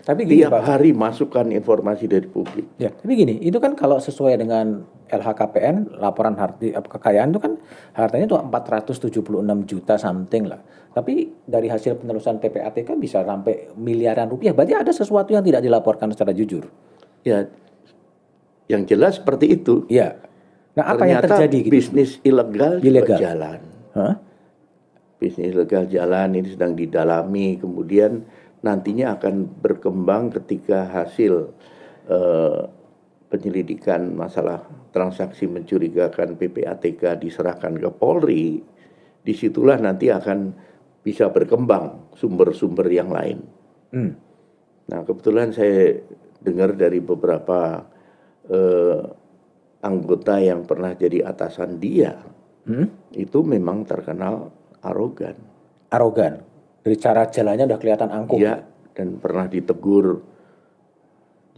Tapi gini, Tiap Pak. hari masukkan informasi dari publik. Ya, tapi gini, itu kan kalau sesuai dengan LHKPN, laporan harta kekayaan itu kan hartanya tuh 476 juta something lah. Tapi dari hasil penelusuran PPATK bisa sampai miliaran rupiah. Berarti ada sesuatu yang tidak dilaporkan secara jujur. Ya, yang jelas seperti itu. Iya. Nah, apa yang Ternyata terjadi gitu? bisnis ilegal juga jalan. Hah? Bisnis ilegal jalan, ini sedang didalami, kemudian nantinya akan berkembang ketika hasil penyelidikan masalah transaksi mencurigakan PPATK diserahkan ke Polri. Disitulah nanti akan bisa berkembang sumber-sumber yang lain. Nah, kebetulan saya dengar dari beberapa anggota yang pernah jadi atasan dia, itu memang terkenal arogan. Arogan. Dari cara jalannya udah kelihatan angkuh. Iya, dan pernah ditegur,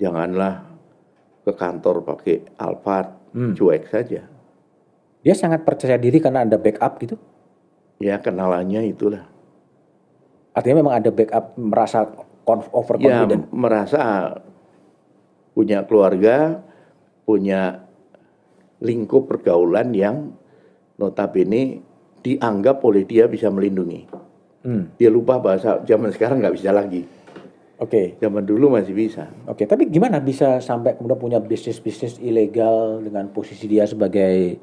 janganlah ke kantor pakai Alphard, cuek saja. Dia sangat percaya diri karena ada backup gitu. Ya, kenalannya itulah. Artinya memang ada backup, merasa overconfident. Ya, merasa punya keluarga, punya lingkup pergaulan yang notabene dianggap oleh dia bisa melindungi. Dia lupa bahasa zaman sekarang nggak bisa lagi. Oke. Zaman dulu masih bisa. Oke, tapi gimana bisa sampai kemudian punya bisnis-bisnis ilegal dengan posisi dia sebagai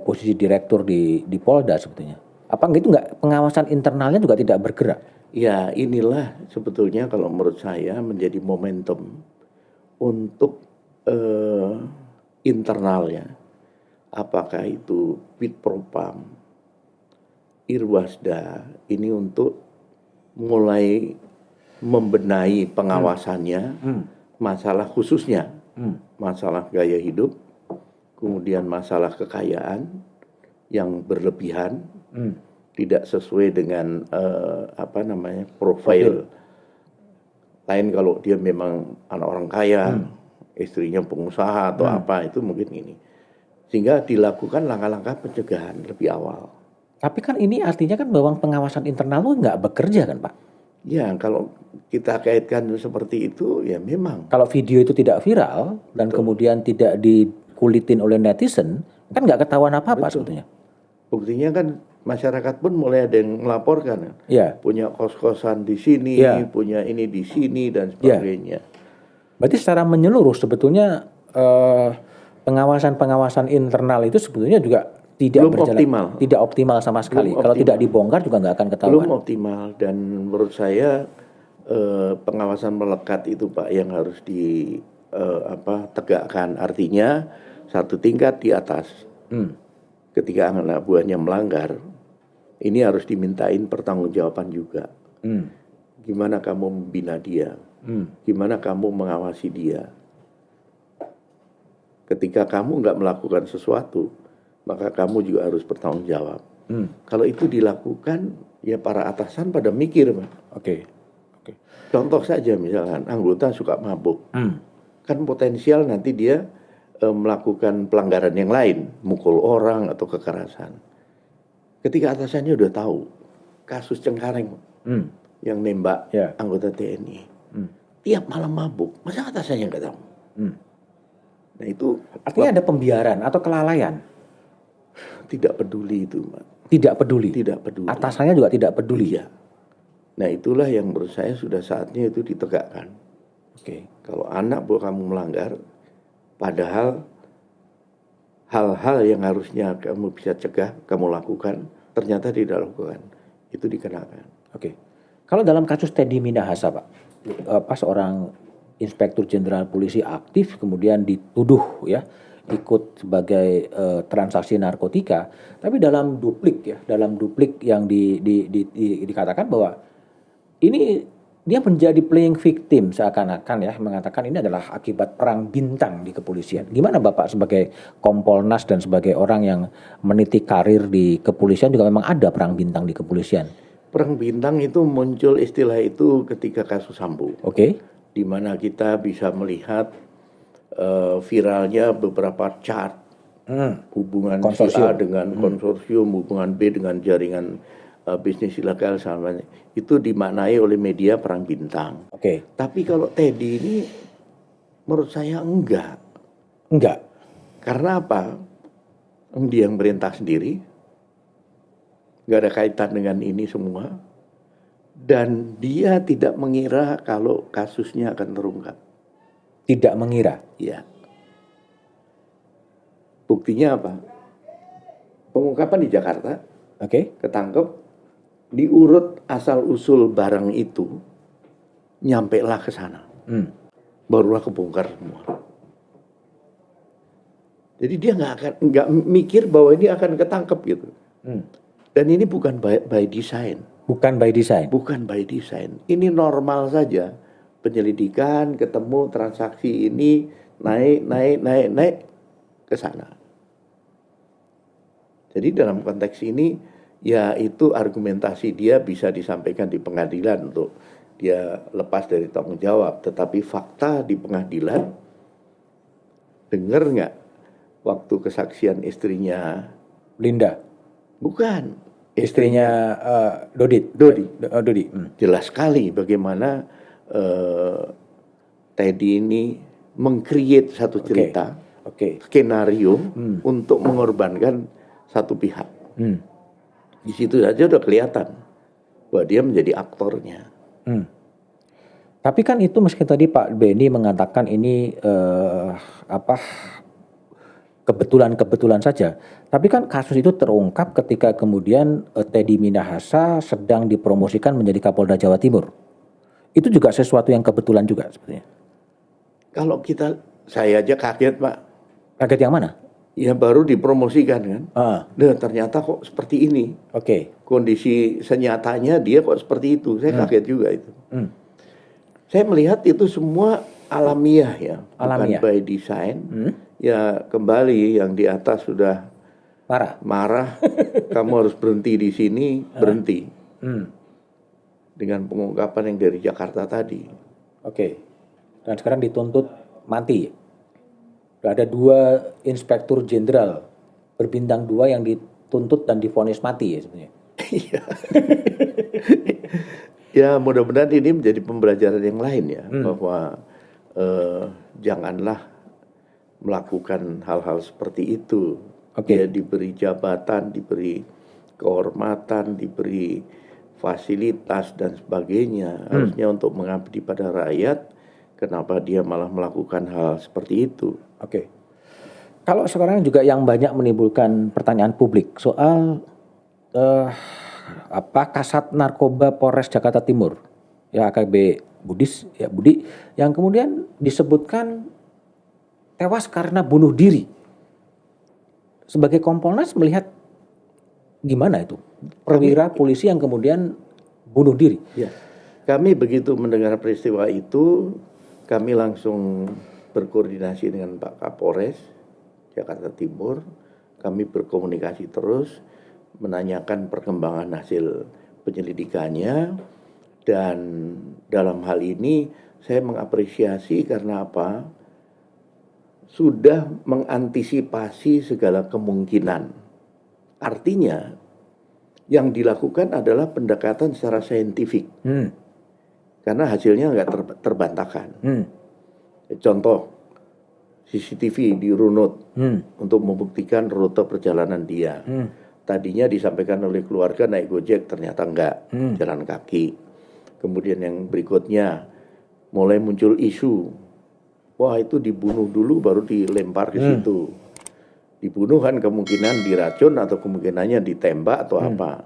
posisi direktur di Polda sebetulnya? Apa itu nggak, pengawasan internalnya juga tidak bergerak? Ya, inilah sebetulnya kalau menurut saya menjadi momentum untuk internalnya. Apakah itu Bitpropam, Irwasda, ini untuk mulai membenahi pengawasannya, masalah khususnya, masalah gaya hidup, kemudian masalah kekayaan yang berlebihan, tidak sesuai dengan profil. Lain kalau dia memang anak orang kaya, istrinya pengusaha atau apa, itu mungkin ini. Sehingga dilakukan langkah-langkah pencegahan lebih awal. Tapi kan ini artinya kan bahwa pengawasan internal itu nggak bekerja kan, Pak? Ya, kalau kita kaitkan seperti itu, ya memang. Kalau video itu tidak viral dan kemudian tidak dikulitin oleh netizen, kan nggak ketahuan apa-apa sebetulnya. Buktinya kan masyarakat pun mulai ada yang melaporkan. Ya. Punya kos-kosan di sini, punya ini di sini, dan sebagainya. Berarti secara menyeluruh sebetulnya pengawasan internal itu sebetulnya juga tidak berjalan, tidak optimal sama sekali. Kalau tidak dibongkar juga nggak akan ketahuan. Belum optimal, dan menurut saya pengawasan melekat itu Pak yang harus ditegakkan. Artinya satu tingkat di atas. Ketika anak buahnya melanggar, ini harus dimintain pertanggungjawaban juga. Gimana kamu membina dia? Gimana kamu mengawasi dia? Ketika kamu nggak melakukan sesuatu, maka kamu juga harus bertanggung jawab. Kalau itu dilakukan, ya para atasan pada mikir, Pak. Oke. Contoh saja misalkan anggota suka mabuk, kan potensial nanti dia melakukan pelanggaran yang lain, mukul orang atau kekerasan. Ketika atasannya udah tahu kasus Cengkareng yang nembak anggota TNI, tiap malam mabuk, masa atasannya nggak tahu? Nah itu artinya ada pembiaran atau kelalaian. Tidak peduli itu, Mbak. Tidak peduli. Tidak peduli. Atasannya juga tidak peduli. Iya. Nah itulah yang menurut saya sudah saatnya itu ditegakkan. Oke. Kalau anak buah kamu melanggar, padahal hal-hal yang harusnya kamu bisa cegah, kamu lakukan, ternyata tidak lakukan, itu dikenakan. Oke. Kalau dalam kasus Teddy Minahasa, Pak, pas seorang Inspektur Jenderal Polisi aktif kemudian dituduh ikut sebagai transaksi narkotika, tapi dalam duplik yang dikatakan bahwa ini dia menjadi playing victim seakan-akan mengatakan ini adalah akibat perang bintang di kepolisian. Gimana Bapak sebagai Kompolnas dan sebagai orang yang meniti karir di kepolisian juga memang ada perang bintang di kepolisian? Perang bintang itu muncul istilah itu ketika kasus Sambo. Oke. Di mana kita bisa melihat viralnya beberapa chart hubungan Konsorsium. A dengan konsorsium, hubungan B dengan jaringan bisnis ilegal sama itu dimaknai oleh media perang bintang. Oke. Tapi kalau Teddy ini menurut saya enggak. Karena apa? Dia yang merintah sendiri, nggak ada kaitan dengan ini semua, dan dia tidak mengira kalau kasusnya akan terungkap. Tidak mengira. Ya. Buktinya apa? Pengungkapan di Jakarta, Oke. ketangkep, diurut asal usul barang itu, nyampe lah ke sana. Barulah kebongkar semua. Jadi dia nggak mikir bahwa ini akan ketangkep gitu. Dan ini bukan by design. Bukan by design. Bukan by design. Ini normal saja. Penyelidikan, ketemu transaksi ini naik ke sana. Jadi dalam konteks ini ya itu argumentasi dia bisa disampaikan di pengadilan untuk dia lepas dari tanggung jawab. Tetapi fakta di pengadilan, dengar nggak waktu kesaksian istrinya Linda. Bukan. Istrinya Dodi. Jelas sekali bagaimana Teddy ini meng-create satu cerita, skenario untuk mengorbankan satu pihak. Di situ saja udah kelihatan bahwa dia menjadi aktornya. Tapi kan itu meski tadi Pak Benny mengatakan ini kebetulan saja. Tapi kan kasus itu terungkap ketika kemudian Teddy Minahasa sedang dipromosikan menjadi Kapolda Jawa Timur. Itu juga sesuatu yang kebetulan juga sebenarnya. Kalau saya aja kaget Pak. Kaget yang mana? Ya baru dipromosikan kan. Nah, ternyata kok seperti ini. Kondisi senyatanya dia kok seperti itu. Saya kaget juga itu. Saya melihat itu semua alamiah ya. Bukan by design. Ya kembali yang di atas sudah marah. Kamu harus berhenti di sini, berhenti. Dengan pengungkapan yang dari Jakarta tadi. Dan sekarang dituntut mati. Ada 2 inspektur jenderal berbintang 2 yang dituntut dan divonis mati ya sebenarnya. Ya mudah-mudahan ini menjadi pembelajaran yang lain ya. Bahwa janganlah melakukan hal-hal seperti itu. Dia diberi jabatan, diberi kehormatan, diberi fasilitas dan sebagainya. Harusnya untuk mengabdi pada rakyat. Kenapa dia malah melakukan hal seperti itu? Kalau sekarang juga yang banyak menimbulkan pertanyaan publik soal Kasat Narkoba Polres Jakarta Timur, ya AKBP Budi, yang kemudian disebutkan tewas karena bunuh diri. Sebagai Kompolnas melihat gimana itu perwira polisi yang kemudian bunuh diri? Ya, kami begitu mendengar peristiwa itu, kami langsung berkoordinasi dengan Pak Kapolres Jakarta Timur. Kami berkomunikasi terus, menanyakan perkembangan hasil penyelidikannya. Dan dalam hal ini saya mengapresiasi karena apa? Sudah mengantisipasi segala kemungkinan. Artinya yang dilakukan adalah pendekatan secara saintifik. Karena hasilnya nggak terbantahkan. Contoh, CCTV dirunut untuk membuktikan rute perjalanan dia. Tadinya disampaikan oleh keluarga naik Gojek, ternyata enggak, jalan kaki. Kemudian yang berikutnya, mulai muncul isu, wah itu dibunuh dulu baru dilempar ke situ. Dibunuh kan kemungkinan diracun atau kemungkinannya ditembak atau apa.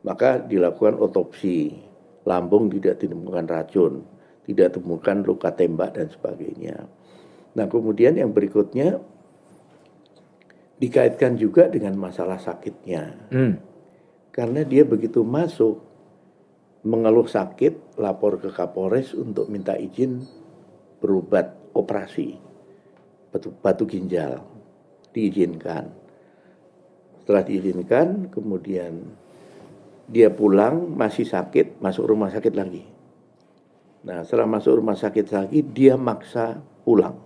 Maka dilakukan otopsi. Lambung tidak ditemukan racun, tidak ditemukan luka tembak dan sebagainya. Nah kemudian yang berikutnya dikaitkan juga dengan masalah sakitnya. Karena dia begitu masuk mengeluh sakit, lapor ke Kapolres untuk minta izin berobat operasi batu ginjal, diizinkan. Setelah diizinkan, kemudian dia pulang masih sakit, masuk rumah sakit lagi. Nah setelah masuk rumah sakit lagi, dia maksa pulang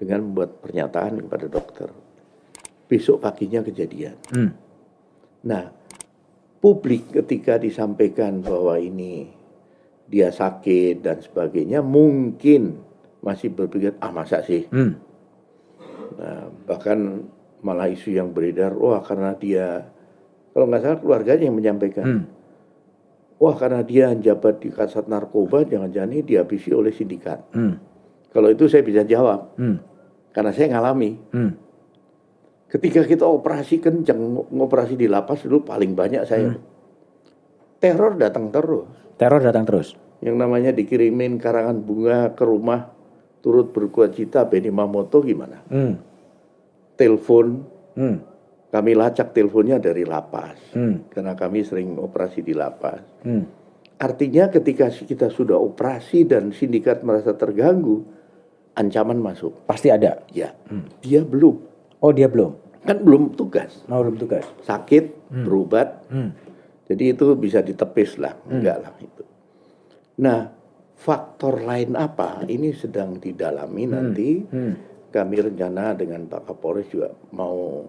dengan membuat pernyataan kepada dokter. besok paginya kejadian. Nah, publik ketika disampaikan bahwa ini dia sakit dan sebagainya, mungkin masih berpikir, masa sih? Nah, bahkan malah isu yang beredar, wah karena dia, kalau nggak salah keluarganya yang menyampaikan, wah karena dia jabat di Kasat Narkoba, jangan-jangan ini dihabisi oleh sindikat. Kalau itu saya bisa jawab, karena saya ngalami. Ketika kita operasi kenceng, ngoperasi di lapas dulu paling banyak saya. Teror datang terus. Teror datang terus. Yang namanya dikirimin karangan bunga ke rumah, turut berduka cita Benny Mamoto gimana? Telepon, kami lacak teleponnya dari lapas, karena kami sering operasi di lapas. Artinya ketika kita sudah operasi dan sindikat merasa terganggu, ancaman masuk. Pasti ada. Ya, dia belum. Oh, dia belum. Kan belum tugas. Oh, belum tugas. Sakit, berobat. Jadi itu bisa ditepis lah, enggak lah itu. Nah, faktor lain apa? Ini sedang didalami nanti. Kami rencana dengan Pak Kapolres juga mau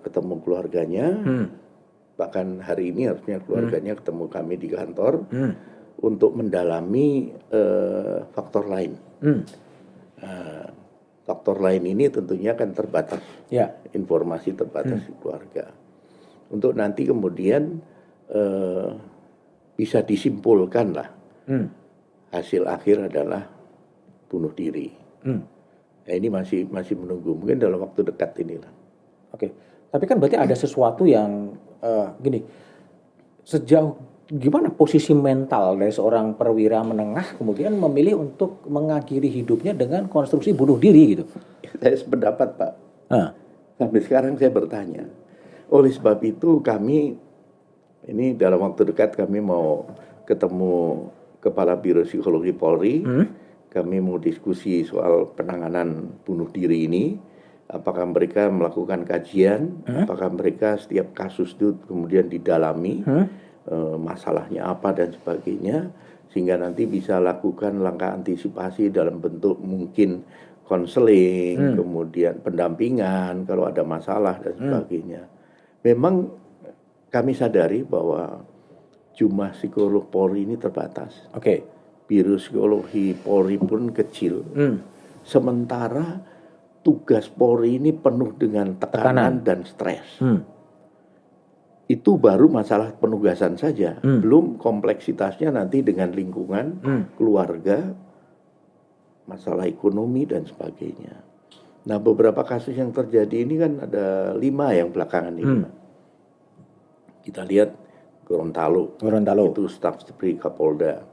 ketemu keluarganya. Bahkan hari ini harusnya keluarganya ketemu kami di kantor untuk mendalami faktor lain. Faktor lain ini tentunya kan terbatas, informasi terbatas di keluarga. Untuk nanti kemudian bisa disimpulkan lah, hasil akhir adalah bunuh diri. Nah, ini masih menunggu, mungkin dalam waktu dekat inilah. Oke, tapi kan berarti ada sesuatu yang gini, sejauh gimana posisi mental dari seorang perwira menengah kemudian memilih untuk mengakhiri hidupnya dengan konstruksi bunuh diri gitu? Saya sependapat, Pak. Sampai sekarang saya bertanya. Oleh sebab itu kami, ini dalam waktu dekat kami mau ketemu Kepala Biro Psikologi Polri. Kami mau diskusi soal penanganan bunuh diri ini. Apakah mereka melakukan kajian, apakah mereka setiap kasus itu kemudian didalami, masalahnya apa dan sebagainya, sehingga nanti bisa lakukan langkah antisipasi dalam bentuk mungkin konseling, kemudian pendampingan kalau ada masalah dan sebagainya. Memang kami sadari bahwa jumlah psikolog Polri ini terbatas. Biro Psikologi Polri pun kecil. Sementara tugas Polri ini penuh dengan tekanan dan stres. Itu baru masalah penugasan saja, belum kompleksitasnya nanti dengan lingkungan, keluarga, masalah ekonomi dan sebagainya. Nah, beberapa kasus yang terjadi ini kan ada 5 yang belakangan ini. Kita lihat Gorontalo. Itu staf Stafri Kapolda.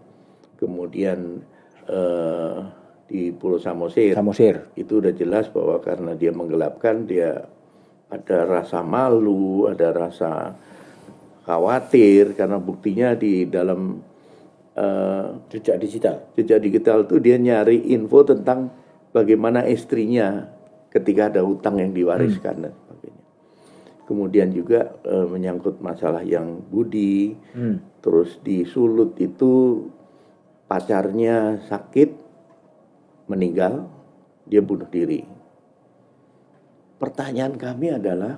Kemudian di Pulau Samosir. Itu udah jelas bahwa karena dia menggelapkan, dia ada rasa malu, ada rasa khawatir karena buktinya di dalam jejak digital itu dia nyari info tentang bagaimana istrinya ketika ada hutang yang diwariskan dan sebagainya. Kemudian juga menyangkut masalah yang budi, terus di Sulut itu pacarnya sakit, meninggal, dia bunuh diri. Pertanyaan kami adalah,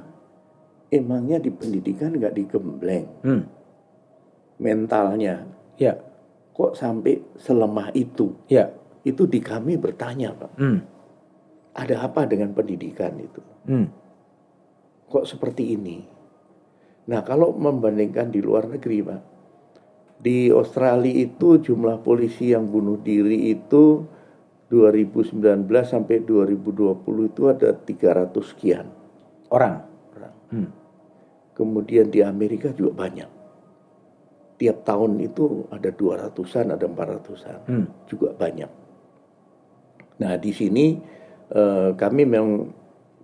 emangnya di pendidikan nggak digembleng mentalnya? Kok sampai selemah itu? Itu di kami bertanya, Pak. Ada apa dengan pendidikan itu? Kok seperti ini? Nah, kalau membandingkan di luar negeri, Pak, di Australia itu jumlah polisi yang bunuh diri itu 2019 sampai 2020 itu ada 300 sekian orang. Kemudian di Amerika juga banyak. Tiap tahun itu ada 200-an, ada 400-an. Juga banyak. Nah, di sini kami memang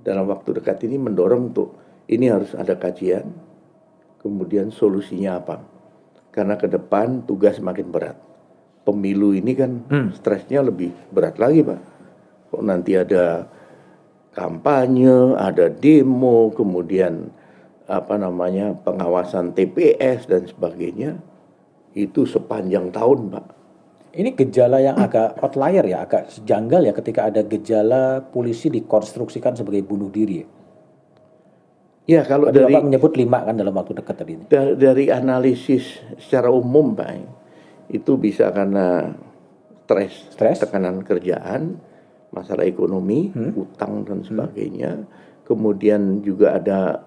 dalam waktu dekat ini mendorong untuk ini harus ada kajian. Kemudian solusinya apa? Karena ke depan tugas makin berat. Pemilu ini kan stresnya lebih berat lagi, Pak. Kok nanti ada kampanye, ada demo, kemudian pengawasan TPS dan sebagainya, itu sepanjang tahun, Pak. Ini gejala yang agak outlier ya, agak janggal ya ketika ada gejala polisi dikonstruksikan sebagai bunuh diri. Ya, kalau Tadi dari Bapak menyebut 5 kan dalam waktu dekat tadi ini. dari analisis secara umum, Pak, itu bisa karena Stres. tekanan kerjaan, masalah ekonomi, utang dan sebagainya. Kemudian juga ada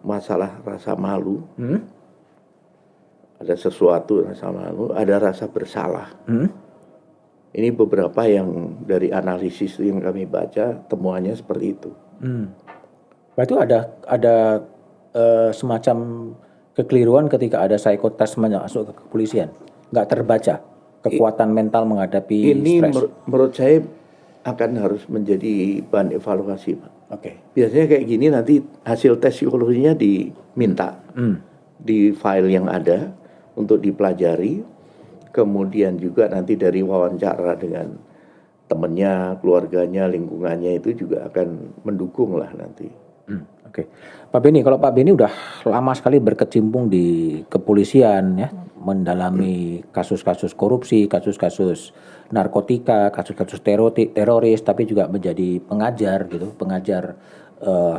masalah rasa malu. Ada sesuatu rasa malu, ada rasa bersalah. Ini beberapa yang dari analisis yang kami baca temuannya seperti itu. Berarti ada semacam kekeliruan ketika ada psikotes masuk ke kepolisian. Nggak terbaca kekuatan mental menghadapi Ini stres. menurut saya akan harus menjadi bahan evaluasi, Pak. Oke. Biasanya kayak gini nanti hasil tes psikologinya diminta di file yang ada untuk dipelajari. Kemudian juga nanti dari wawancara dengan temannya, keluarganya, lingkungannya itu juga akan mendukung lah nanti. Oke. Pak Beni, kalau Pak Beni udah lama sekali berkecimpung di kepolisian ya, mendalami kasus-kasus korupsi, kasus-kasus narkotika, kasus-kasus teroris, tapi juga menjadi pengajar gitu, pengajar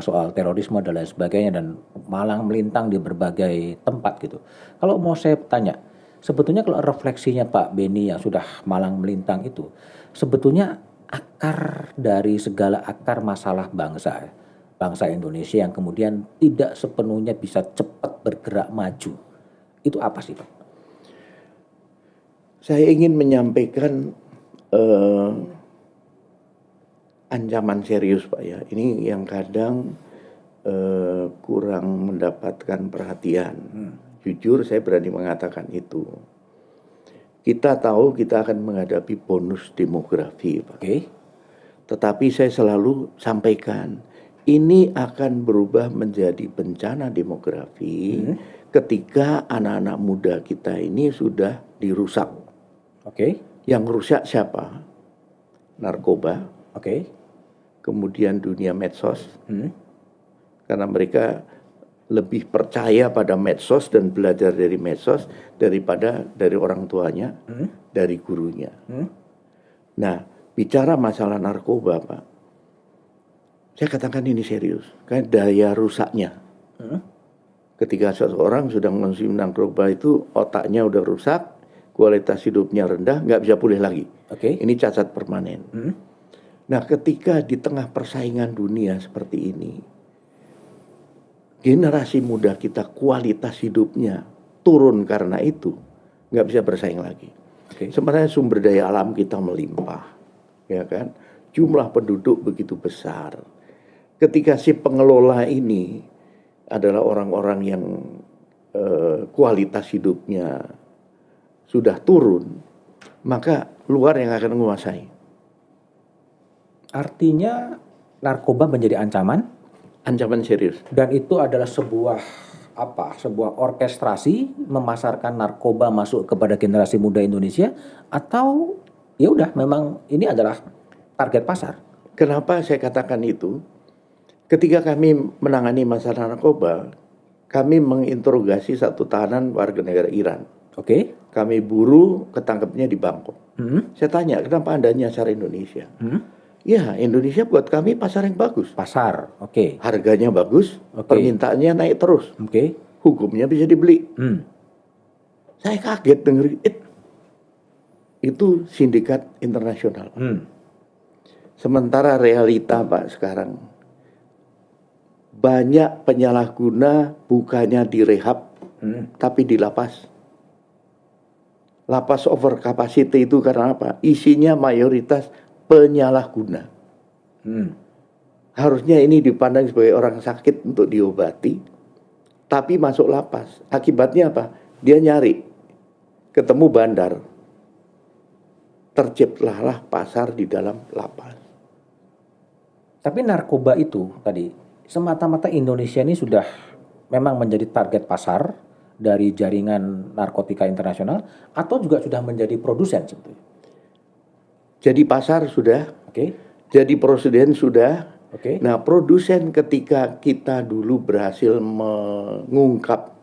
soal terorisme dan lain sebagainya, dan malang melintang di berbagai tempat gitu. Kalau mau saya tanya, sebetulnya kalau refleksinya Pak Beni yang sudah malang melintang itu, sebetulnya akar dari segala akar masalah bangsa Indonesia yang kemudian tidak sepenuhnya bisa cepat bergerak maju, itu apa sih, Pak? Saya ingin menyampaikan ancaman serius, Pak, ya. Ini yang kadang kurang mendapatkan perhatian. Jujur saya berani mengatakan itu. Kita tahu kita akan menghadapi bonus demografi, Pak. Tetapi saya selalu sampaikan, ini akan berubah menjadi bencana demografi ketika anak-anak muda kita ini sudah dirusak. Yang rusak siapa? Narkoba. Kemudian dunia medsos. Karena mereka lebih percaya pada medsos dan belajar dari medsos daripada dari orang tuanya, dari gurunya. Nah, bicara masalah narkoba, Pak, saya katakan ini serius, karena daya rusaknya. Ketika seseorang sudah mengonsumsi narkoba itu, otaknya udah rusak, kualitas hidupnya rendah, nggak bisa pulih lagi. Ini cacat permanen. Nah, ketika di tengah persaingan dunia seperti ini, generasi muda kita kualitas hidupnya turun karena itu, nggak bisa bersaing lagi. Sebenarnya sumber daya alam kita melimpah, ya kan? Jumlah penduduk begitu besar. Ketika si pengelola ini adalah orang-orang yang kualitas hidupnya sudah turun, maka luar yang akan menguasai. Artinya narkoba menjadi ancaman serius. Dan itu adalah sebuah orkestrasi memasarkan narkoba masuk kepada generasi muda Indonesia, atau ya udah memang ini adalah target pasar. Kenapa saya katakan itu? Ketika kami menangani masalah narkoba, kami menginterogasi satu tahanan warga negara Iran. Kami buru ketangkepnya di Bangkok. Saya tanya, kenapa Anda nyasar Indonesia? Ya, Indonesia buat kami pasar yang bagus. Harganya bagus, permintaannya naik terus. Hukumnya bisa dibeli. Saya kaget dengar itu sindikat internasional. Sementara realita, Pak, sekarang banyak penyalahguna bukannya direhab, tapi di lapas. Lapas over capacity itu karena apa? Isinya mayoritas penyalahguna. Harusnya ini dipandang sebagai orang sakit untuk diobati, tapi masuk lapas. Akibatnya apa? Dia nyari, ketemu bandar, terciptalah pasar di dalam lapas. Tapi narkoba itu tadi semata-mata Indonesia ini sudah memang menjadi target pasar dari jaringan narkotika internasional, atau juga sudah menjadi produsen sebetulnya? Jadi pasar sudah, jadi produsen sudah. Nah, produsen ketika kita dulu berhasil mengungkap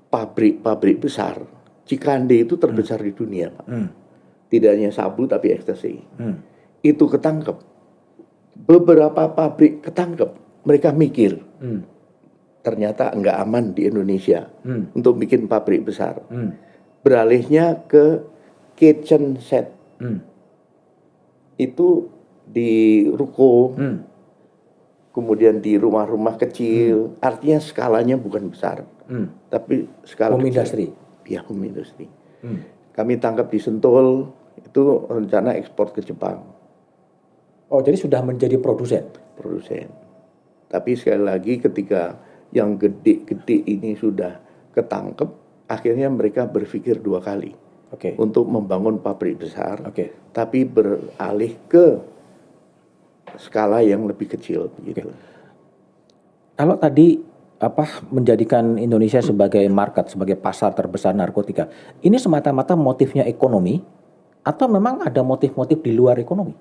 pabrik-pabrik besar, Cikande itu terbesar di dunia, Pak. Tidak hanya sabu tapi ekstasi. Itu ketangkep. Beberapa pabrik ketangkep, mereka mikir, ternyata nggak aman di Indonesia untuk bikin pabrik besar. Beralihnya ke kitchen set. Itu di ruko, kemudian di rumah-rumah kecil. Artinya skalanya bukan besar, tapi skala Home kecil. industry. Ya, home industry. Kami tangkap di Sentul, itu rencana ekspor ke Jepang. Oh, jadi sudah menjadi produsen. Tapi sekali lagi ketika yang gede-gede ini sudah ketangkep, akhirnya mereka berpikir 2 kali untuk membangun pabrik besar, tapi beralih ke skala yang lebih kecil begitu. Kalau tadi menjadikan Indonesia sebagai market, sebagai pasar terbesar narkotika, ini semata-mata motifnya ekonomi atau memang ada motif-motif di luar ekonomi?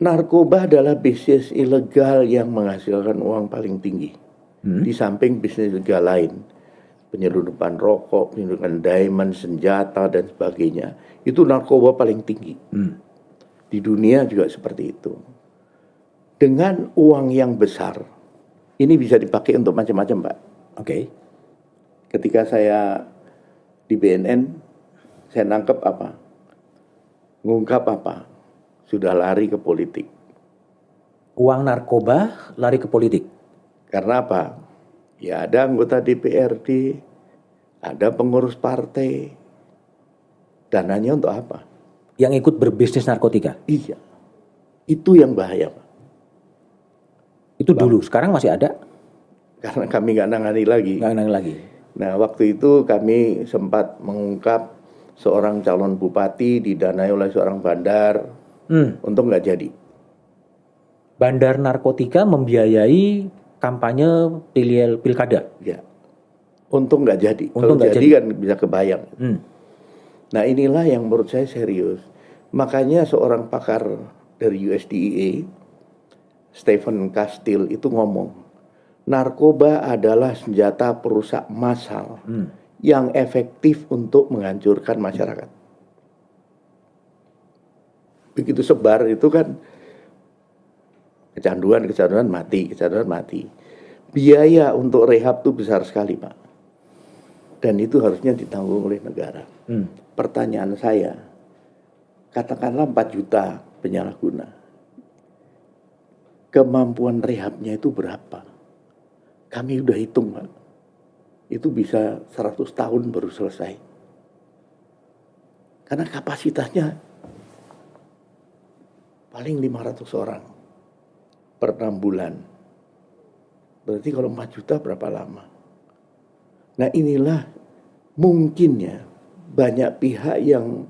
Narkoba adalah bisnis ilegal yang menghasilkan uang paling tinggi. Di samping bisnis ilegal lain, penyelundupan rokok, penyelundupan diamond, senjata dan sebagainya, itu narkoba paling tinggi. Di dunia juga seperti itu. Dengan uang yang besar, ini bisa dipakai untuk macam-macam, Pak. Ketika saya di BNN, saya nangkep apa? Ngungkap apa? Sudah lari ke politik. Uang narkoba lari ke politik. Karena apa? Ya ada anggota DPRD, ada pengurus partai. Dananya untuk apa? Yang ikut berbisnis narkotika? Iya. Itu yang bahaya, Pak. Itu dulu, sekarang masih ada? Karena kami nggak nangani lagi. Nah, waktu itu kami sempat mengungkap seorang calon bupati didanai oleh seorang bandar. Untung nggak jadi. Bandar narkotika membiayai kampanye pilkada. Ya, untung nggak jadi. Kalau jadi kan bisa kebayang. Nah inilah yang menurut saya serius. Makanya seorang pakar dari USDA, Stephen Castile itu ngomong, narkoba adalah senjata perusak massal yang efektif untuk menghancurkan masyarakat. Begitu sebar itu kan kecanduan mati. Biaya untuk rehab itu besar sekali, Pak. Dan itu harusnya ditanggung oleh negara. Pertanyaan saya, katakanlah 4 juta penyalahguna. Kemampuan rehabnya itu berapa? Kami udah hitung, Pak. Itu bisa 100 tahun baru selesai. Karena kapasitasnya paling 500 orang per 6 bulan. Berarti kalau 4 juta berapa lama? Nah inilah mungkinnya banyak pihak yang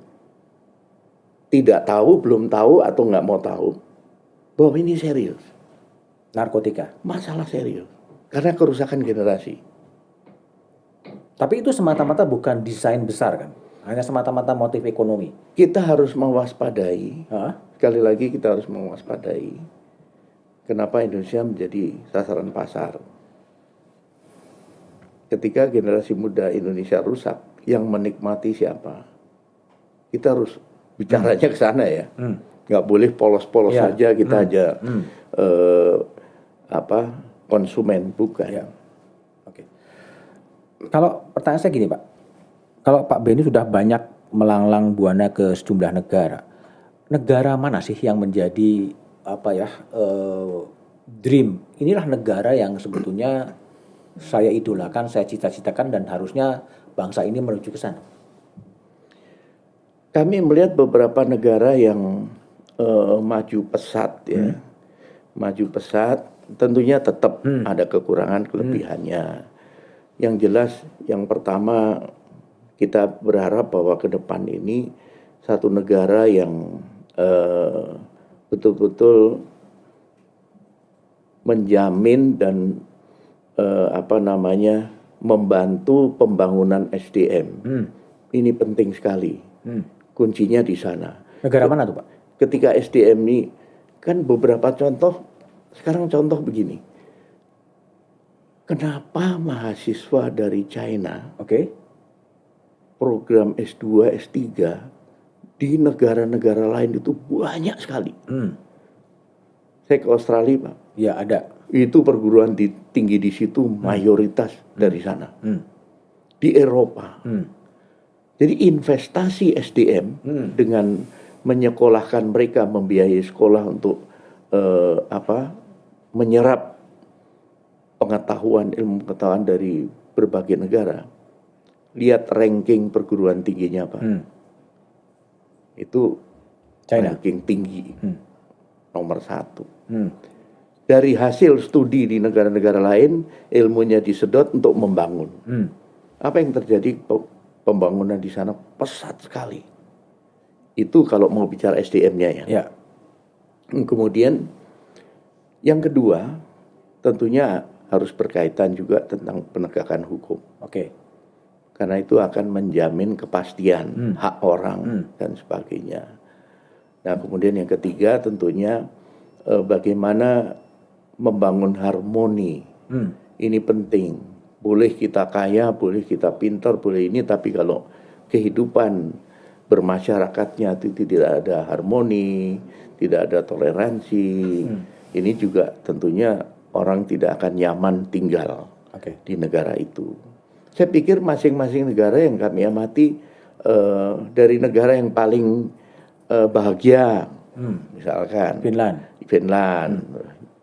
tidak tahu, belum tahu atau nggak mau tahu bahwa ini serius. Narkotika. Masalah serius. Karena kerusakan generasi. Tapi itu semata-mata bukan desain besar kan? Hanya semata-mata motif ekonomi. Kita harus mewaspadai. Sekali lagi kita harus mewaspadai. Kenapa Indonesia menjadi sasaran pasar? Ketika generasi muda Indonesia rusak, yang menikmati siapa? Kita harus bicaranya ke sana ya. Nggak boleh polos-polos saja kita aja konsumen, bukan. Kalau pertanyaan saya gini, Pak. Kalau Pak Benny sudah banyak melanglang buana ke sejumlah negara. Negara mana sih yang menjadi dream? Inilah negara yang sebetulnya saya idolakan, saya cita-citakan dan harusnya bangsa ini menuju ke sana. Kami melihat beberapa negara yang maju pesat ya. Maju pesat, tentunya tetap ada kekurangan kelebihannya. Yang jelas yang pertama kita berharap bahwa ke depan ini satu negara yang betul-betul menjamin dan membantu pembangunan SDM. Ini penting sekali. Kuncinya di sana. Negara mana tuh, Pak? Ketika SDM ini kan beberapa contoh, sekarang contoh begini. Kenapa mahasiswa dari China program S2, S3 di negara-negara lain itu banyak sekali. Saya ke Australia, Pak. Ya ada. Itu perguruan tinggi di situ mayoritas dari sana. Di Eropa. Jadi investasi SDM dengan menyekolahkan mereka, membiayai sekolah untuk menyerap ilmu pengetahuan dari berbagai negara. Lihat ranking perguruan tingginya, Pak. Itu China. Ranking tinggi, nomor 1. Dari hasil studi di negara-negara lain, ilmunya disedot untuk membangun. Apa yang terjadi? Pembangunan di sana pesat sekali. Itu kalau mau bicara SDM-nya ya. Kemudian yang kedua, tentunya harus berkaitan juga tentang penegakan hukum. Karena itu akan menjamin kepastian hak orang dan sebagainya. Nah, kemudian yang ketiga tentunya bagaimana membangun harmoni. Ini penting. Boleh kita kaya, boleh kita pintar, boleh ini, tapi kalau kehidupan bermasyarakatnya itu tidak ada harmoni, tidak ada toleransi, ini juga tentunya orang tidak akan nyaman tinggal di negara itu. Saya pikir masing-masing negara yang kami amati, dari negara yang paling bahagia, misalkan Finland,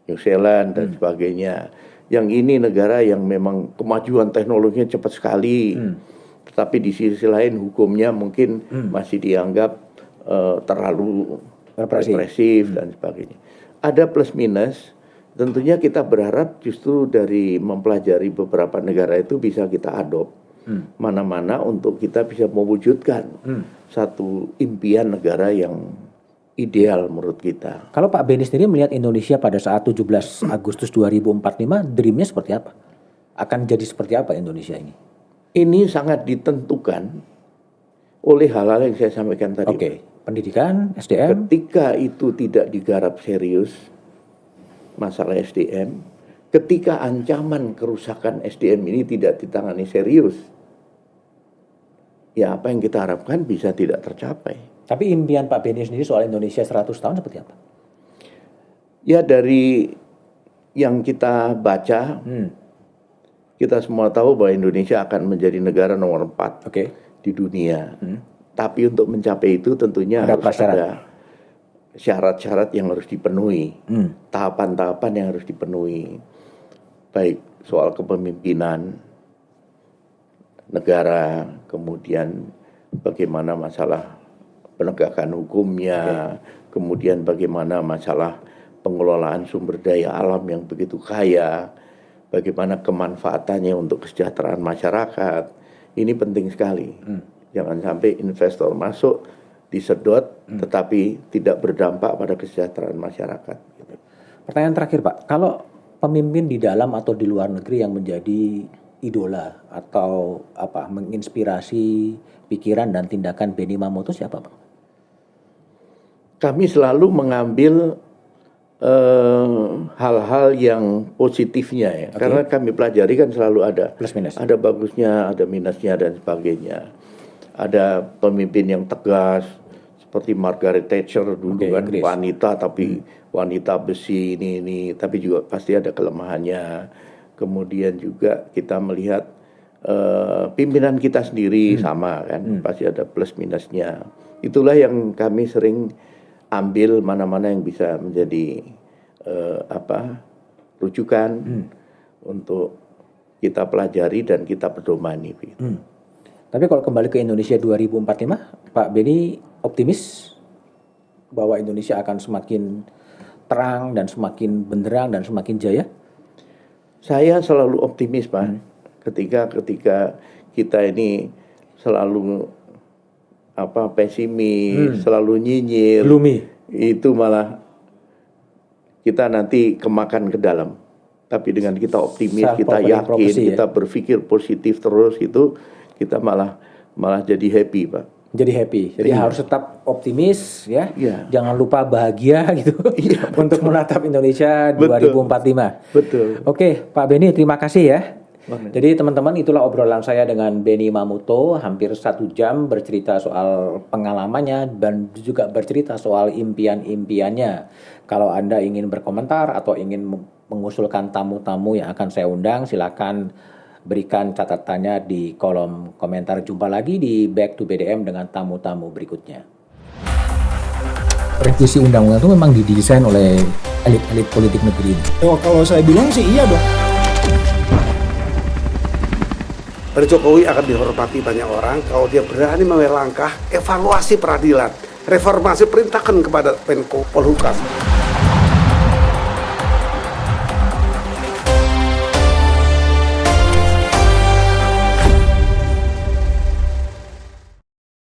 New Zealand dan sebagainya. Yang ini negara yang memang kemajuan teknologinya cepat sekali, tetapi di sisi lain hukumnya mungkin masih dianggap terlalu represif dan sebagainya. Ada plus minus. Tentunya kita berharap justru dari mempelajari beberapa negara itu bisa kita adopt mana-mana untuk kita bisa mewujudkan satu impian negara yang ideal menurut kita. Kalau Pak Benny sendiri melihat Indonesia pada saat 17 Agustus 2045, dreamnya seperti apa? Akan jadi seperti apa Indonesia ini? Ini sangat ditentukan oleh hal-hal yang saya sampaikan tadi. Pendidikan, SDM. Ketika itu tidak digarap serius, masalah SDM, ketika ancaman kerusakan SDM ini tidak ditangani serius, ya apa yang kita harapkan bisa tidak tercapai. Tapi impian Pak Benny sendiri soal Indonesia 100 tahun seperti apa? Ya dari yang kita baca, kita semua tahu bahwa Indonesia akan menjadi negara nomor 4 di dunia. Tapi untuk mencapai itu tentunya harus ada syarat-syarat yang harus dipenuhi, tahapan-tahapan yang harus dipenuhi, baik soal kepemimpinan negara, kemudian bagaimana masalah penegakan hukumnya, kemudian bagaimana masalah pengelolaan sumber daya alam yang begitu kaya, bagaimana kemanfaatannya untuk kesejahteraan masyarakat. Ini penting sekali. Jangan sampai investor masuk disedot tetapi tidak berdampak pada kesejahteraan masyarakat. Pertanyaan terakhir Pak, kalau pemimpin di dalam atau di luar negeri yang menjadi idola atau menginspirasi pikiran dan tindakan Benny Mamoto siapa Pak? Kami selalu mengambil hal-hal yang positifnya ya, karena kami pelajari kan selalu ada plus minus, ada bagusnya, ada minusnya dan sebagainya. Ada pemimpin yang tegas seperti Margaret Thatcher dulu kan, wanita tapi wanita besi ini, tapi juga pasti ada kelemahannya. Kemudian juga kita melihat pimpinan kita sendiri sama kan, pasti ada plus minusnya. Itulah yang kami sering ambil mana-mana yang bisa menjadi rujukan untuk kita pelajari dan kita pedomani. Tapi kalau kembali ke Indonesia 2045, Pak Benny optimis bahwa Indonesia akan semakin terang dan semakin benderang dan semakin jaya? Saya selalu optimis Pak. Ketika kita ini selalu pesimis, selalu nyinyir, gloomy, itu malah kita nanti kemakan ke dalam. Tapi dengan kita optimis, kita yakin, kita berpikir positif terus, itu kita malah jadi happy Pak. Jadi happy. Jadi harus tetap optimis ya. Jangan lupa bahagia gitu. Untuk menatap Indonesia 2045. Betul. Oke, Pak Benny terima kasih ya. Jadi teman-teman, itulah obrolan saya dengan Benny Mamoto, hampir 1 jam bercerita soal pengalamannya dan juga bercerita soal impian-impiannya. Kalau Anda ingin berkomentar atau ingin mengusulkan tamu-tamu yang akan saya undang, silakan berikan catatannya di kolom komentar. Jumpa lagi di Back to BDM dengan tamu-tamu berikutnya. Revisi undang-undang itu memang didesain oleh elit-elit politik negeri ini. Kalau saya bilang sih iya dong. Pak Jokowi akan dihormati banyak orang kalau dia berani mengambil langkah evaluasi peradilan, reformasi, perintahkan kepada Menko Polhukam.